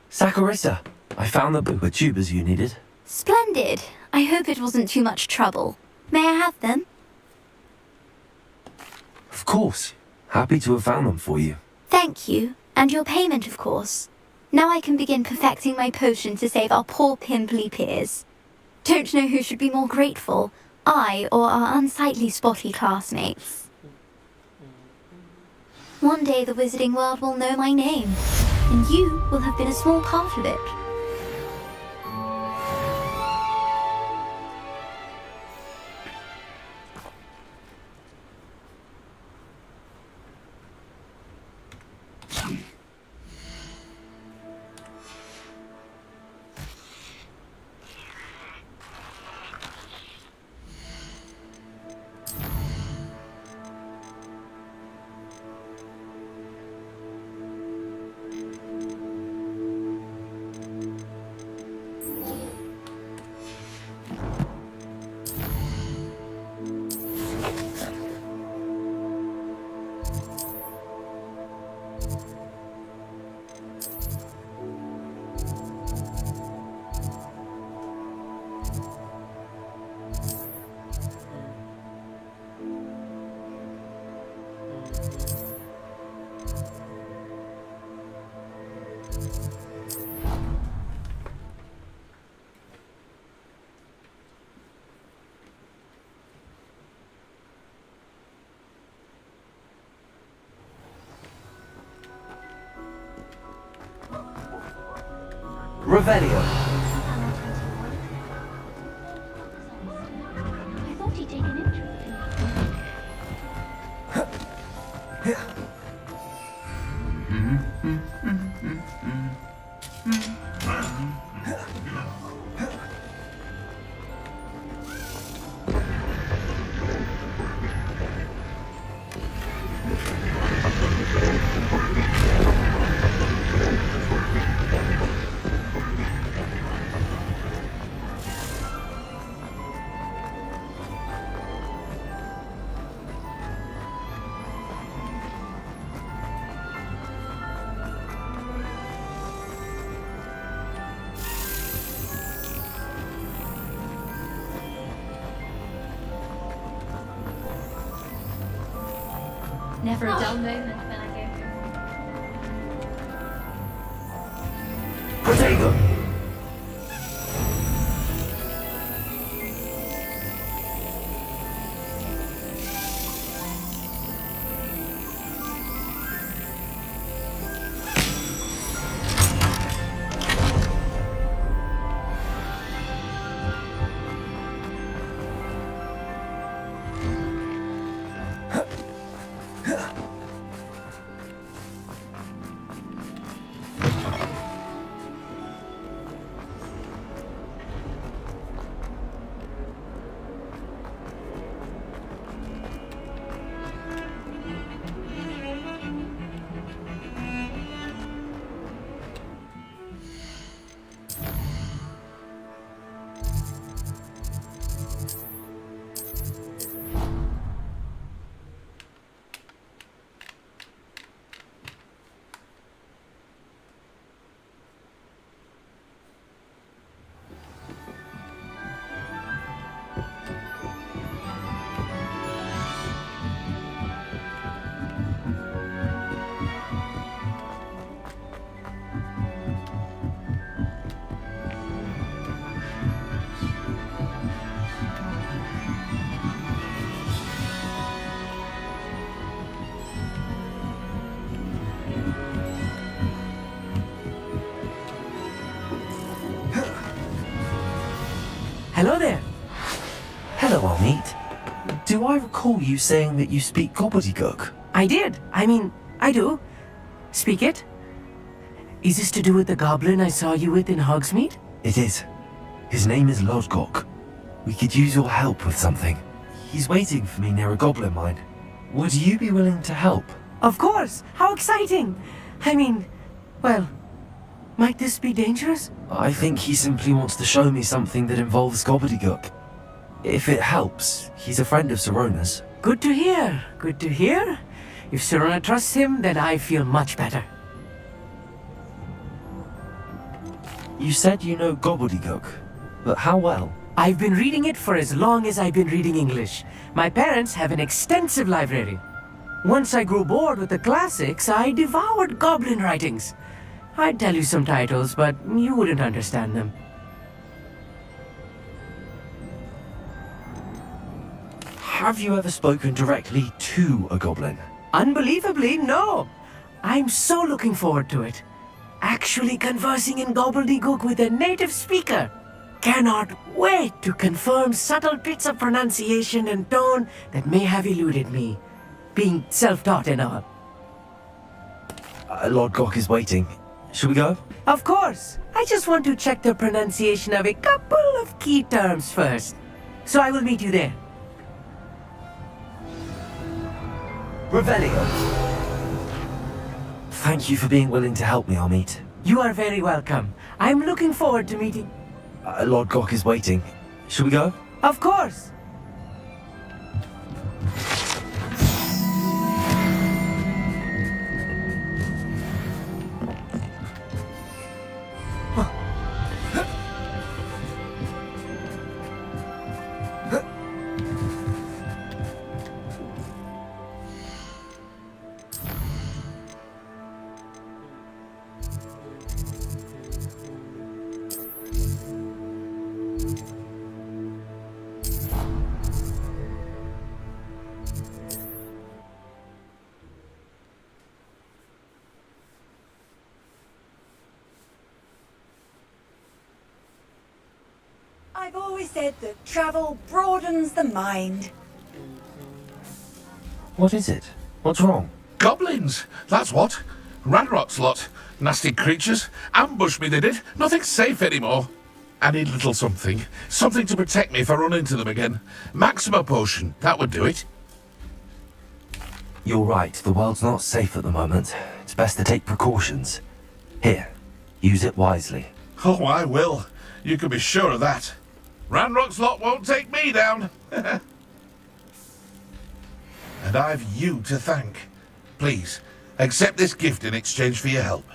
Saccharissa, I found the book of tubers you needed. Splendid. I hope it wasn't too much trouble. May I have them? Of course. Happy to have found them for you. Thank you. And your payment, of course. Now I can begin perfecting my potion to save our poor pimply peers. Don't know who should be more grateful, I or our unsightly spotty classmates. One day the wizarding world will know my name, and you will have been a small part of it. Revelio. I thought he'd taken interest in Never a dull moment when I go through. Protego! Hello there. Hello, Amit. Do I recall you saying that you speak gobbledygook? I did. I do. Speak it. Is this to do with the goblin I saw you with in Hogsmeade? It is. His name is Lodgok. We could use your help with something. He's waiting for me near a goblin mine. Would you be willing to help? Of course. How exciting. Well, might this be dangerous? I think he simply wants to show me something that involves gobbledygook. If it helps, he's a friend of Sirona's. Good to hear. Good to hear. If Sirona trusts him, then I feel much better. You said you know gobbledygook, but how well? I've been reading it for as long as I've been reading English. My parents have an extensive library. Once I grew bored with the classics, I devoured goblin writings. I'd tell you some titles, but you wouldn't understand them. Have you ever spoken directly to a goblin? Unbelievably, no. I'm so looking forward to it. Actually conversing in gobbledygook with a native speaker. Cannot wait to confirm subtle bits of pronunciation and tone that may have eluded me, being self-taught and all. Lodgok is waiting. Should we go? Of course. I just want to check the pronunciation of a couple of key terms first. So I will meet you there. Revelio. Thank you for being willing to help me, Amit. You are very welcome. I'm looking forward to meeting... Lodgok is waiting. Should we go? Of course. I've always said that travel broadens the mind. What is it? What's wrong? Goblins, that's what. Ranrock's lot. Nasty creatures. Ambush me, they did. Nothing's safe anymore. I need a little something. Something to protect me if I run into them again. Maxima potion. That would do it. You're right, the world's not safe at the moment. It's best to take precautions. Here, use it wisely. Oh, I will. You can be sure of that. Ranrock's lot won't take me down. And I've you to thank. Please, accept this gift in exchange for your help.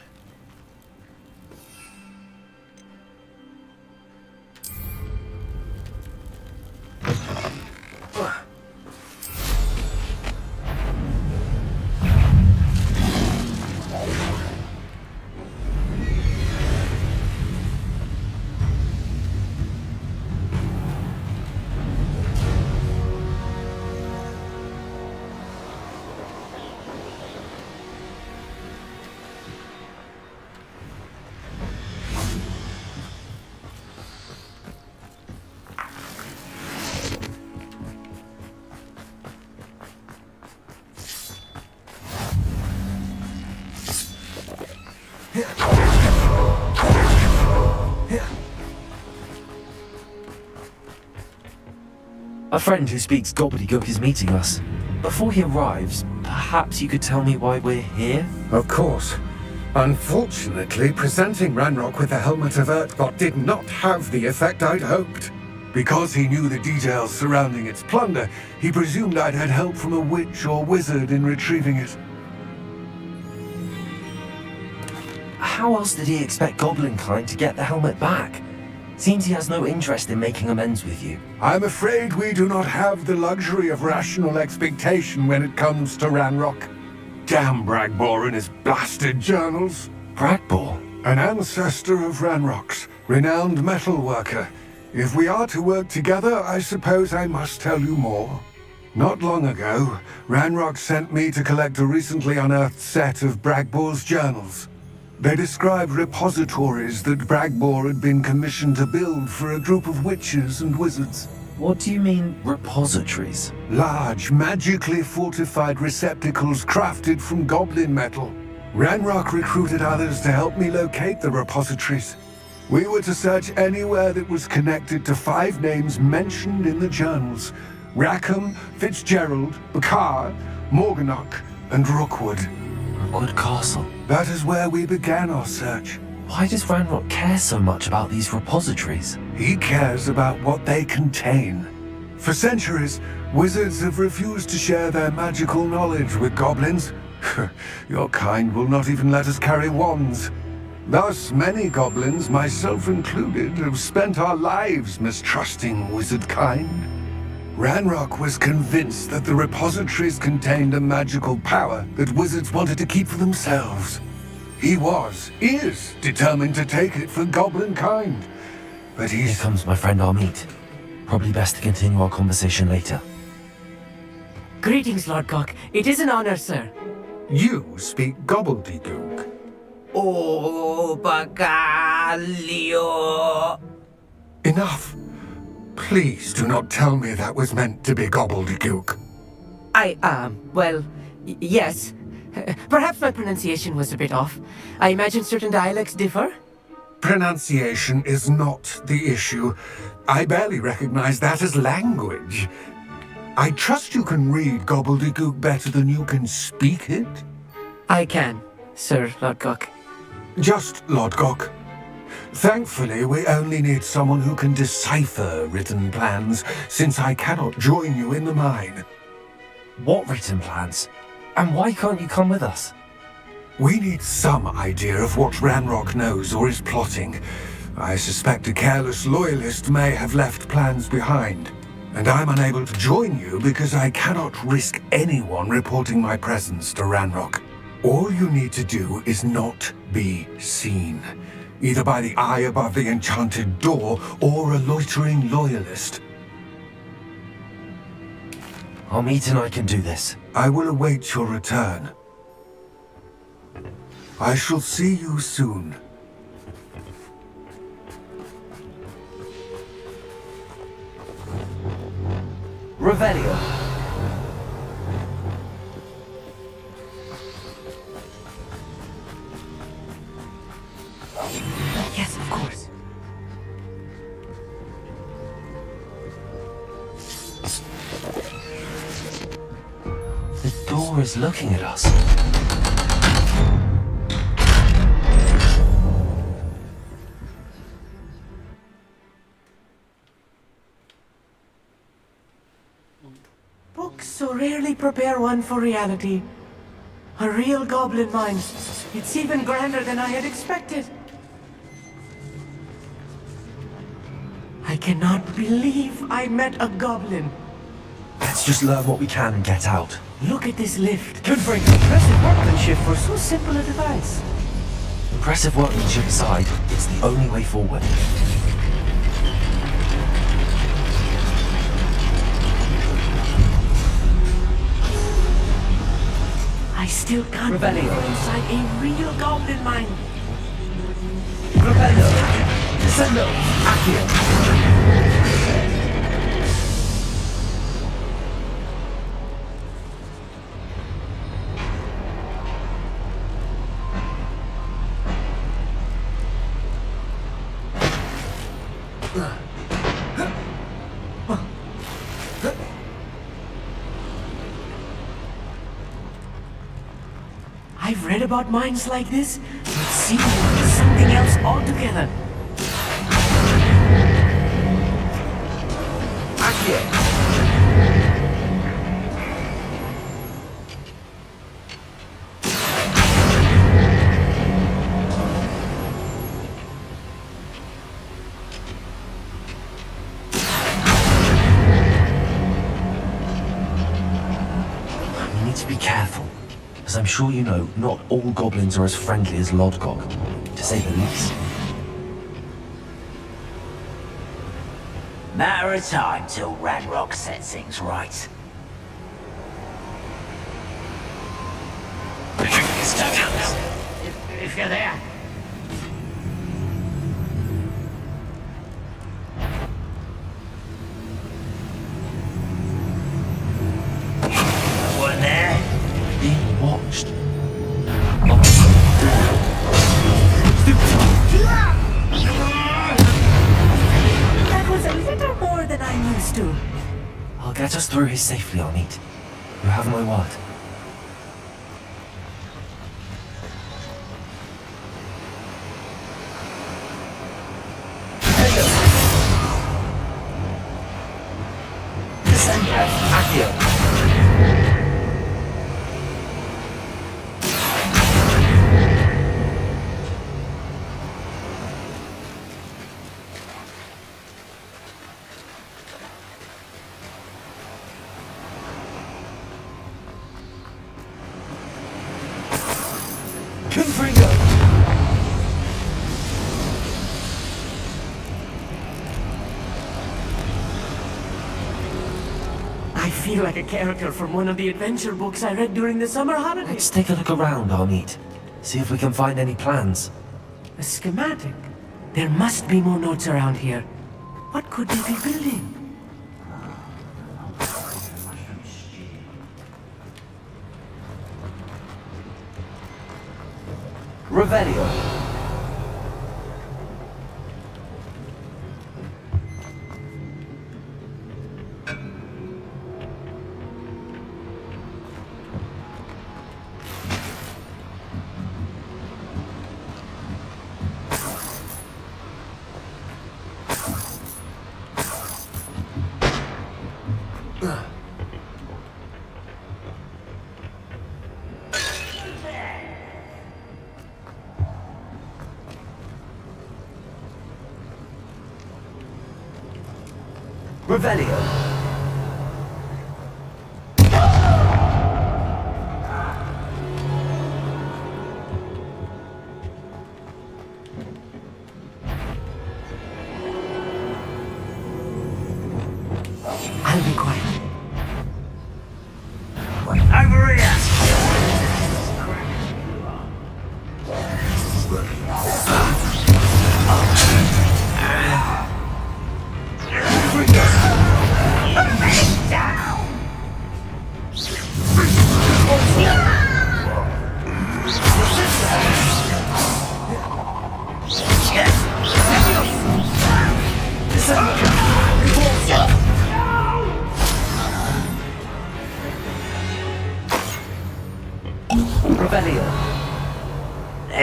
A friend who speaks gobbledygook is meeting us. Before he arrives, perhaps you could tell me why we're here? Of course. Unfortunately, presenting Ranrock with the Helmet of Urtkot did not have the effect I'd hoped. Because he knew the details surrounding its plunder, he presumed I'd had help from a witch or wizard in retrieving it. How else did he expect Goblinkind to get the helmet back? Seems he has no interest in making amends with you. I'm afraid we do not have the luxury of rational expectation when it comes to Ranrock. Damn Bragbor and his blasted journals. Bragbor? An ancestor of Ranrock's, renowned metal worker. If we are to work together, I suppose I must tell you more. Not long ago, Ranrock sent me to collect a recently unearthed set of Bragbor's journals. They described repositories that Bragbor had been commissioned to build for a group of witches and wizards. What do you mean, repositories? Large, magically fortified receptacles crafted from goblin metal. Ranrock recruited others to help me locate the repositories. We were to search anywhere that was connected to 5 names mentioned in the journals: Rackham, Fitzgerald, Bakar, Morganach, and Rookwood. Rookwood Castle? That is where we began our search. Why does Ranrock care so much about these repositories? He cares about what they contain. For centuries, wizards have refused to share their magical knowledge with goblins. Your kind will not even let us carry wands. Thus, many goblins, myself included, have spent our lives mistrusting wizard kind. Ranrock was convinced that the repositories contained a magical power that wizards wanted to keep for themselves. He is determined to take it for goblin kind. But Here comes my friend Armeet. Probably best to continue our conversation later. Greetings, Lord Cock. It is an honor, sir. You speak gobbledygook. Oh, Bagalio. Enough. Please do not tell me that was meant to be gobbledygook. Yes. Perhaps my pronunciation was a bit off. I imagine certain dialects differ? Pronunciation is not the issue. I barely recognize that as language. I trust you can read gobbledygook better than you can speak it? I can, Sir Lordcock. Just Lordcock. Thankfully, we only need someone who can decipher written plans, since I cannot join you in the mine. What written plans? And why can't you come with us? We need some idea of what Ranrock knows or is plotting. I suspect a careless loyalist may have left plans behind. And I'm unable to join you because I cannot risk anyone reporting my presence to Ranrock. All you need to do is not be seen, either by the eye above the enchanted door or a loitering loyalist. Armeet and I can do this. I will await your return. I shall see you soon. Revelio. always looking at us. Books so rarely prepare one for reality. A real goblin mind. It's even grander than I had expected. I cannot believe I met a goblin. Let's just learn what we can and get out. Look at this lift. Conferring impressive workmanship for so simple a device. Impressive workmanship aside, it's the only way forward. I still can't believe we're inside a real goblin mine. Propello. Descendo. Accio. I've read about mines like this, but seeing one is something else altogether. We need to be careful. As I'm sure you know, not all goblins are as friendly as Lodgok, to say the least. Matter of time till Ragnarok sets things right. If you're there. One there. Being watched. That was a little more than I'm used to. I'll get us through here safely, Amit. You have my word. I feel like a character from one of the adventure books I read during the summer holidays. Let's take a look around, Amit. See if we can find any plans. A schematic. There must be more notes around here. What could they be building? Revelio. Revelio. I'll be quiet. Over here!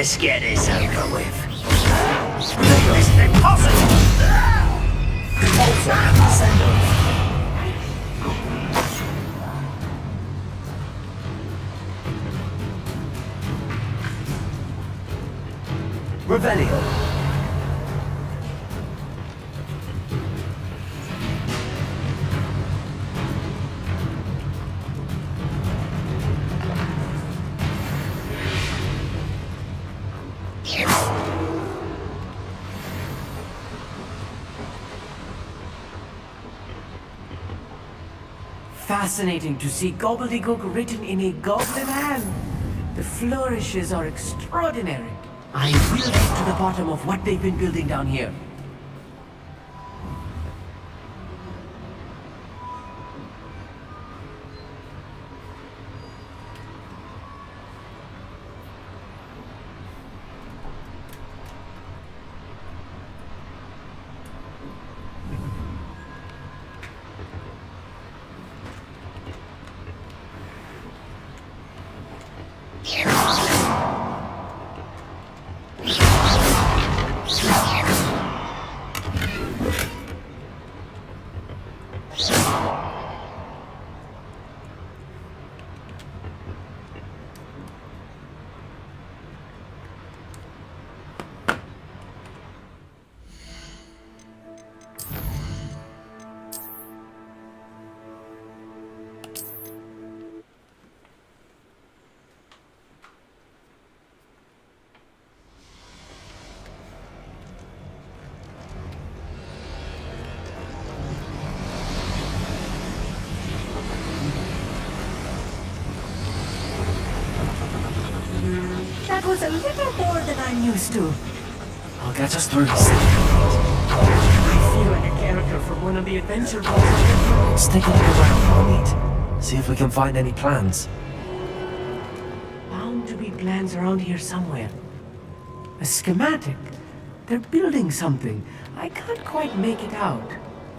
Let's get this over with. It's impossible! Send off. Revelio. Fascinating to see gobbledygook written in a goblin hand. The flourishes are extraordinary. I will get to the bottom of what they've been building down here. That was a little more than I'm used to. I'll get us through. I feel like a character from one of the adventure books. Let's take a look around, Marmite. See if we can find any plans. Bound to be plans around here somewhere. A schematic. They're building something. I can't quite make it out.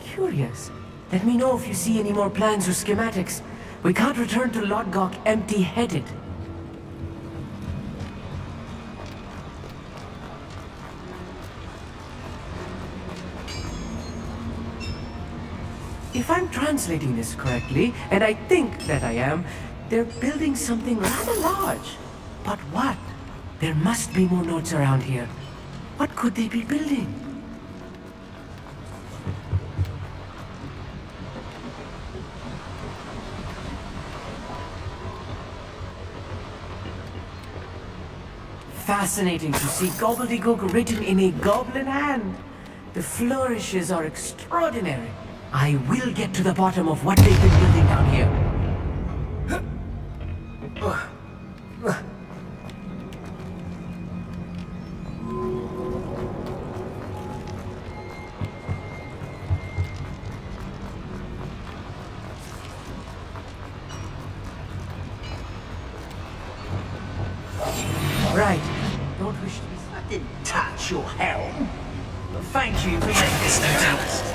Curious. Let me know if you see any more plans or schematics. We can't return to Lodgok empty-headed. If I'm translating this correctly, and I think that I am, they're building something rather large. But what? There must be more notes around here. What could they be building? Fascinating to see gobbledygook written in a goblin hand. The flourishes are extraordinary. I will get to the bottom of what they've been building down here. Right. Don't wish to be... I didn't touch your helm. But thank you for making this note.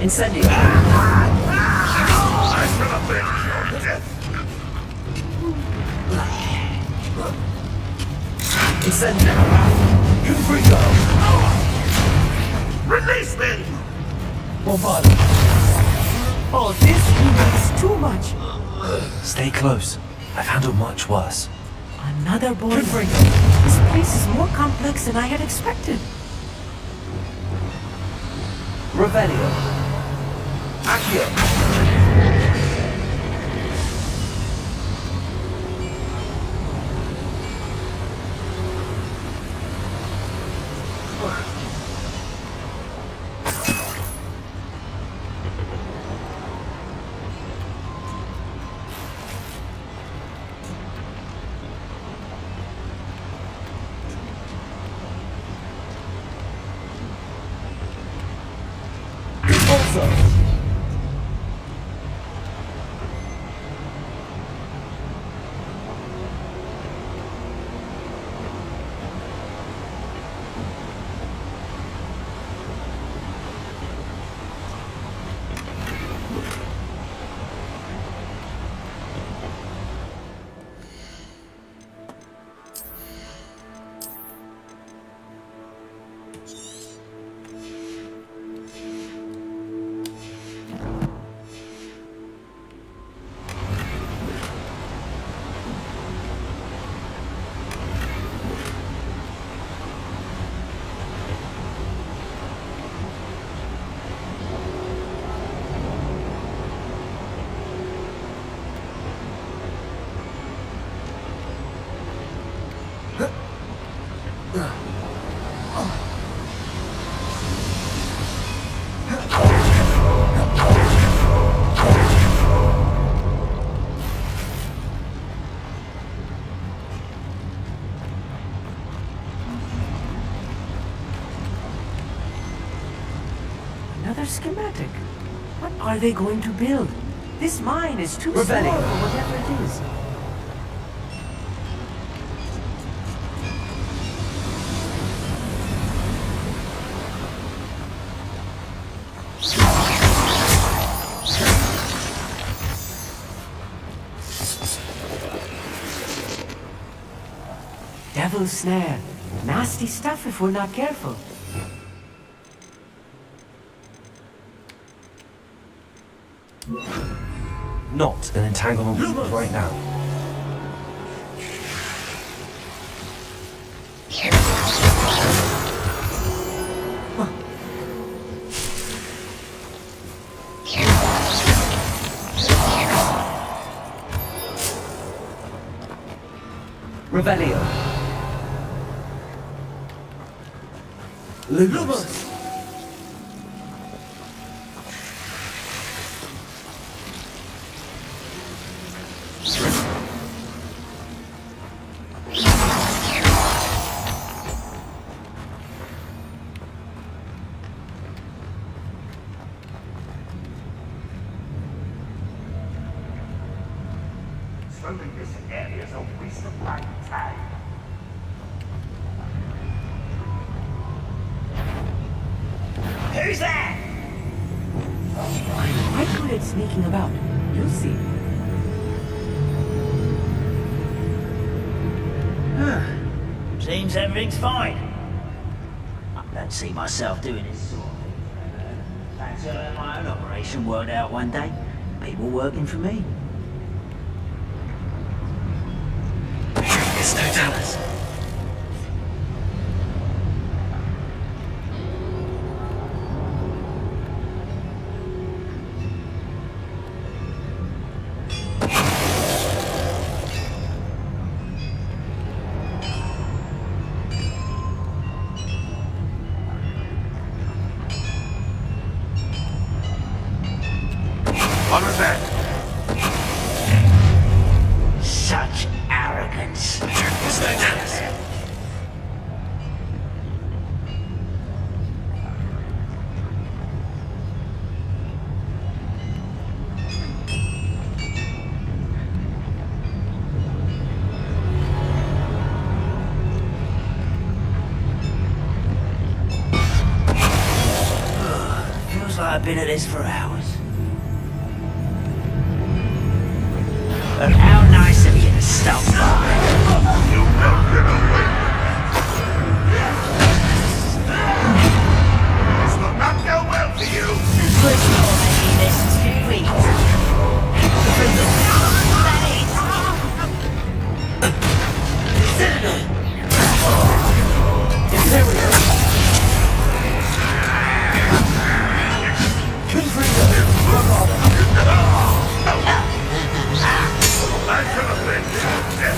Incendio. Incendio. Confrigo. Release me! Bombard. Oh, this is too much. Stay close. I've handled much worse. Another boy. This place is more complex than I had expected. Revelio. Accio. another schematic. What are they going to build? This mine is too small for Rebellion. whatever it is. Devil's snare. Nasty stuff if we're not careful. Not an entanglement weapon right now. Revelio. Lumos. Swimming this area is a waste of my time. Who's that? Quite good at sneaking about. You'll see. Seems everything's fine. I don't see myself doing this sort of thing. Fancy having my own operation worked out one day. People working for me. There's no doubt. On with that. Such arrogance. There's no doubt. Feels like I've been at this for hours. But how nice of you to stop by. You will get away. This will not go well for you. Was your making this too easy? I should have been dead.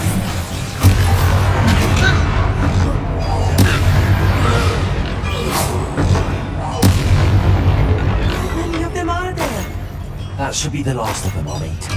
How many of them are there? That should be the last of them, I'll eat.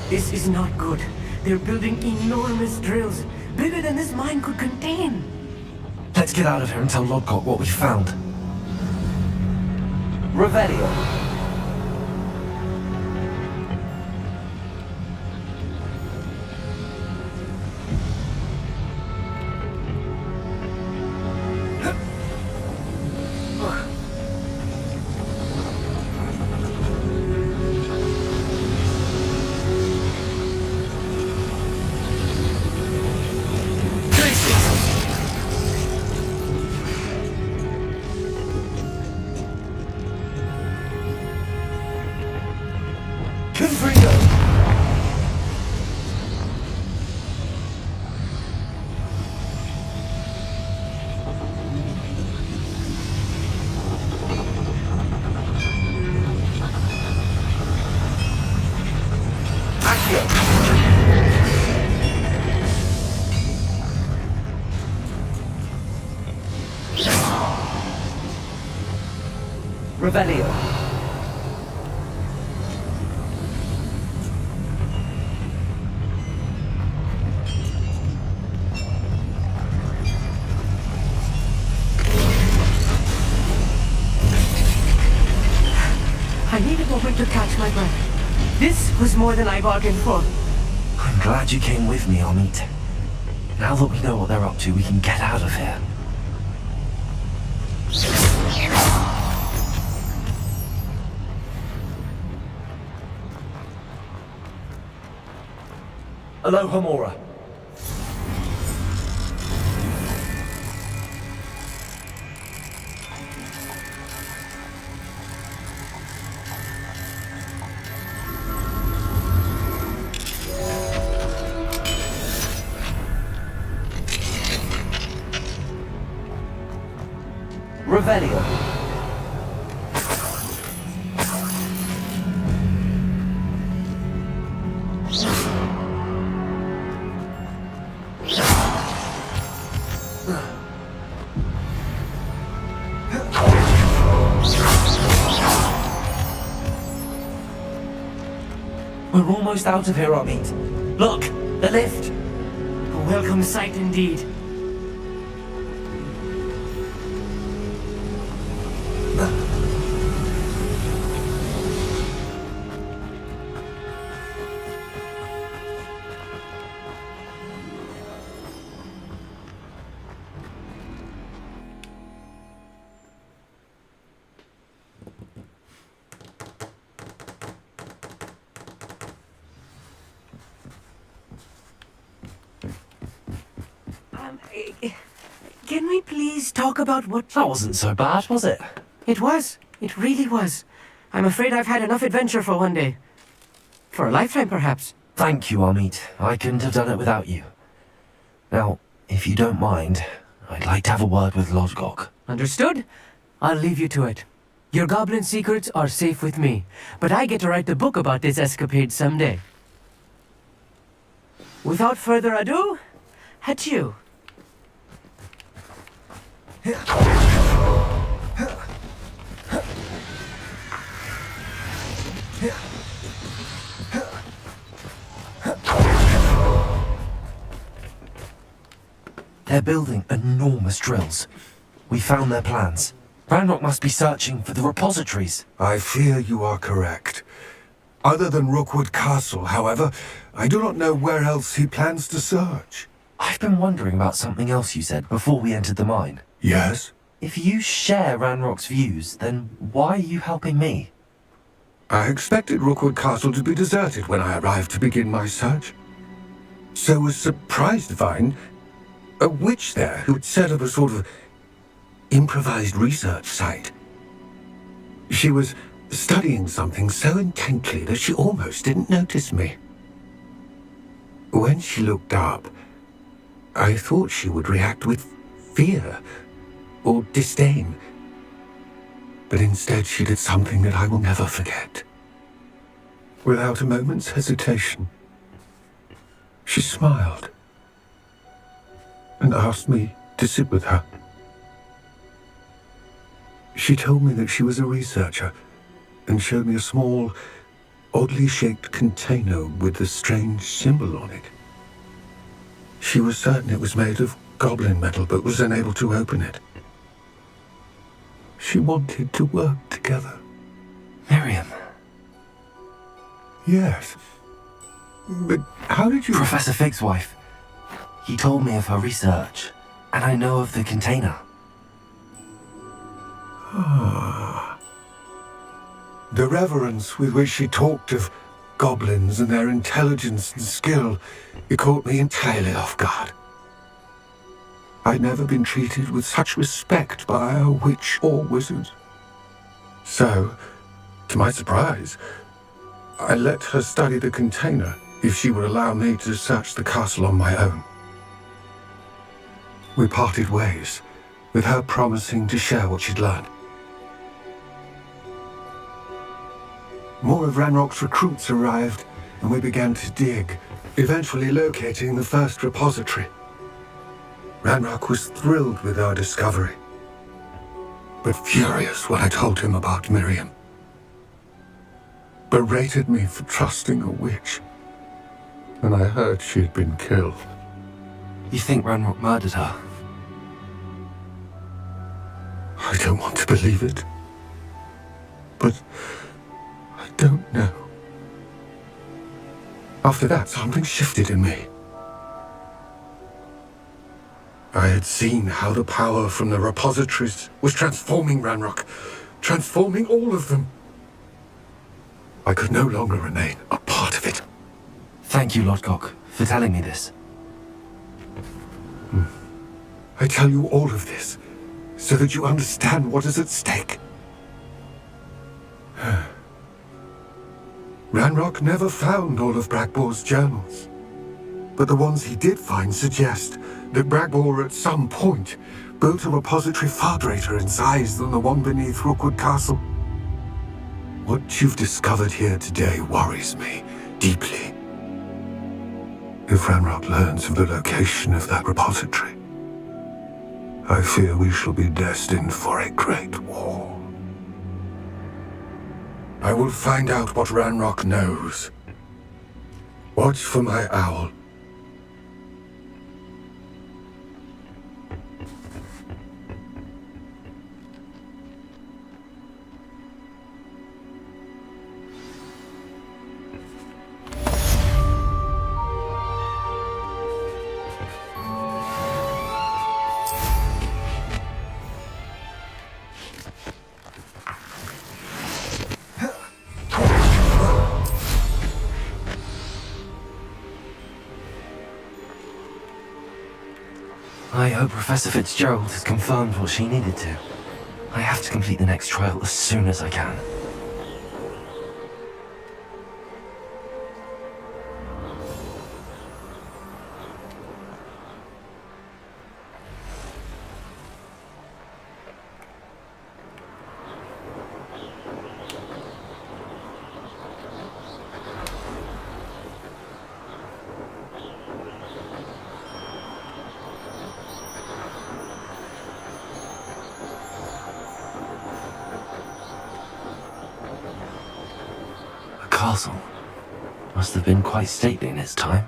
This is not good. They're building enormous drills, bigger than this mine could contain. Let's get out of here and tell Lodgok what we found. Revelio. Revelio. I need a moment to catch my breath. This was more than I bargained for. I'm glad you came with me, Amit. Now that we know what they're up to, we can get out of here. Aloha, Mora. Revelio. We're almost out of here, Amit. Look, the lift. A welcome sight indeed. Can we please talk about what... That wasn't so bad, was it? It was. It really was. I'm afraid I've had enough adventure for one day. For a lifetime, perhaps. Thank you, Amit. I couldn't have done it without you. Now, if you don't mind, I'd like to have a word with Lodgok. Understood? I'll leave you to it. Your goblin secrets are safe with me, but I get to write the book about this escapade someday. Without further ado, adieu. They're building enormous drills. We found their plans. Ranrock must be searching for the repositories. I fear you are correct. Other than Rookwood Castle, however, I do not know where else he plans to search. I've been wondering about something else you said before we entered the mine. Yes? If you share Ranrock's views, then why are you helping me? I expected Rookwood Castle to be deserted when I arrived to begin my search. so was surprised to find a witch there who'd set up a sort of improvised research site. She was studying something so intently that she almost didn't notice me. When she looked up, I thought she would react with fear or disdain. But instead she did something that I will never forget. Without a moment's hesitation, she smiled and asked me to sit with her. She told me that she was a researcher and showed me a small, oddly shaped container with a strange symbol on it. She was certain it was made of goblin metal, but was unable to open it. She wanted to work together. Miriam. Yes. But how did you... Professor Fig's wife. He told me of her research, and I know of the container. Ah. The reverence with which she talked of goblins and their intelligence and skill, it caught me entirely off guard. I'd never been treated with such respect by a witch or wizard. So, to my surprise, I let her study the container if she would allow me to search the castle on my own. We parted ways, with her promising to share what she'd learned. More of Ranrock's recruits arrived, and we began to dig, eventually locating the first repository. Ranrock was thrilled with our discovery, but furious when I told him about Miriam. Berated me for trusting a witch, and I heard she had been killed. You think Ranrock murdered her? I don't want to believe it, but I don't know. After that, something shifted in me. I had seen how the power from the repositories was transforming Ranrock, transforming all of them. I could no longer remain a part of it. Thank you, Lodgok, for telling me this. I tell you all of this so that you understand what is at stake. Ranrock never found all of Bragbor's journals, but the ones he did find suggest that Bragbor at some point built a repository far greater in size than the one beneath Rookwood Castle. What you've discovered here today worries me deeply. If Ranrock learns of the location of that repository, I fear we shall be destined for a great war. I will find out what Ranrock knows. Watch for my owl. I hope Professor Fitzgerald has confirmed what she needed to. I have to complete the next trial as soon as I can. Castle must have been quite stately in its time.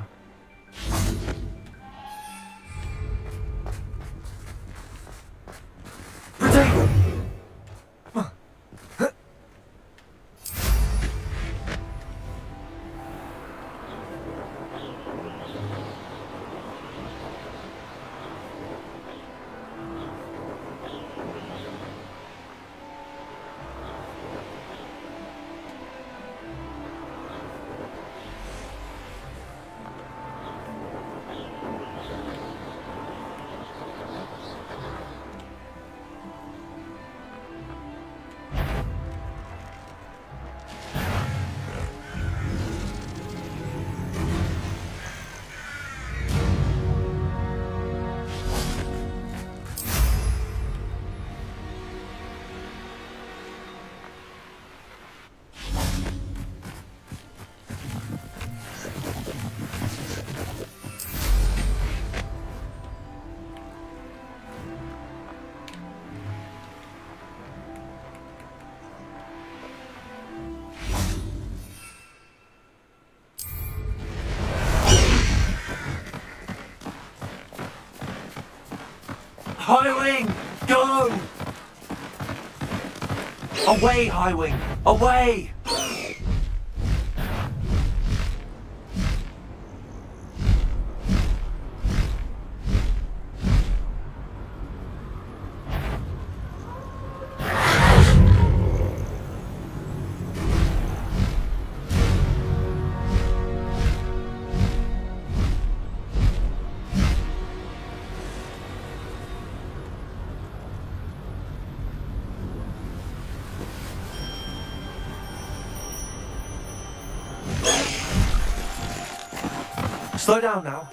High Wing! Go! Away, High Wing! Away! Slow down now.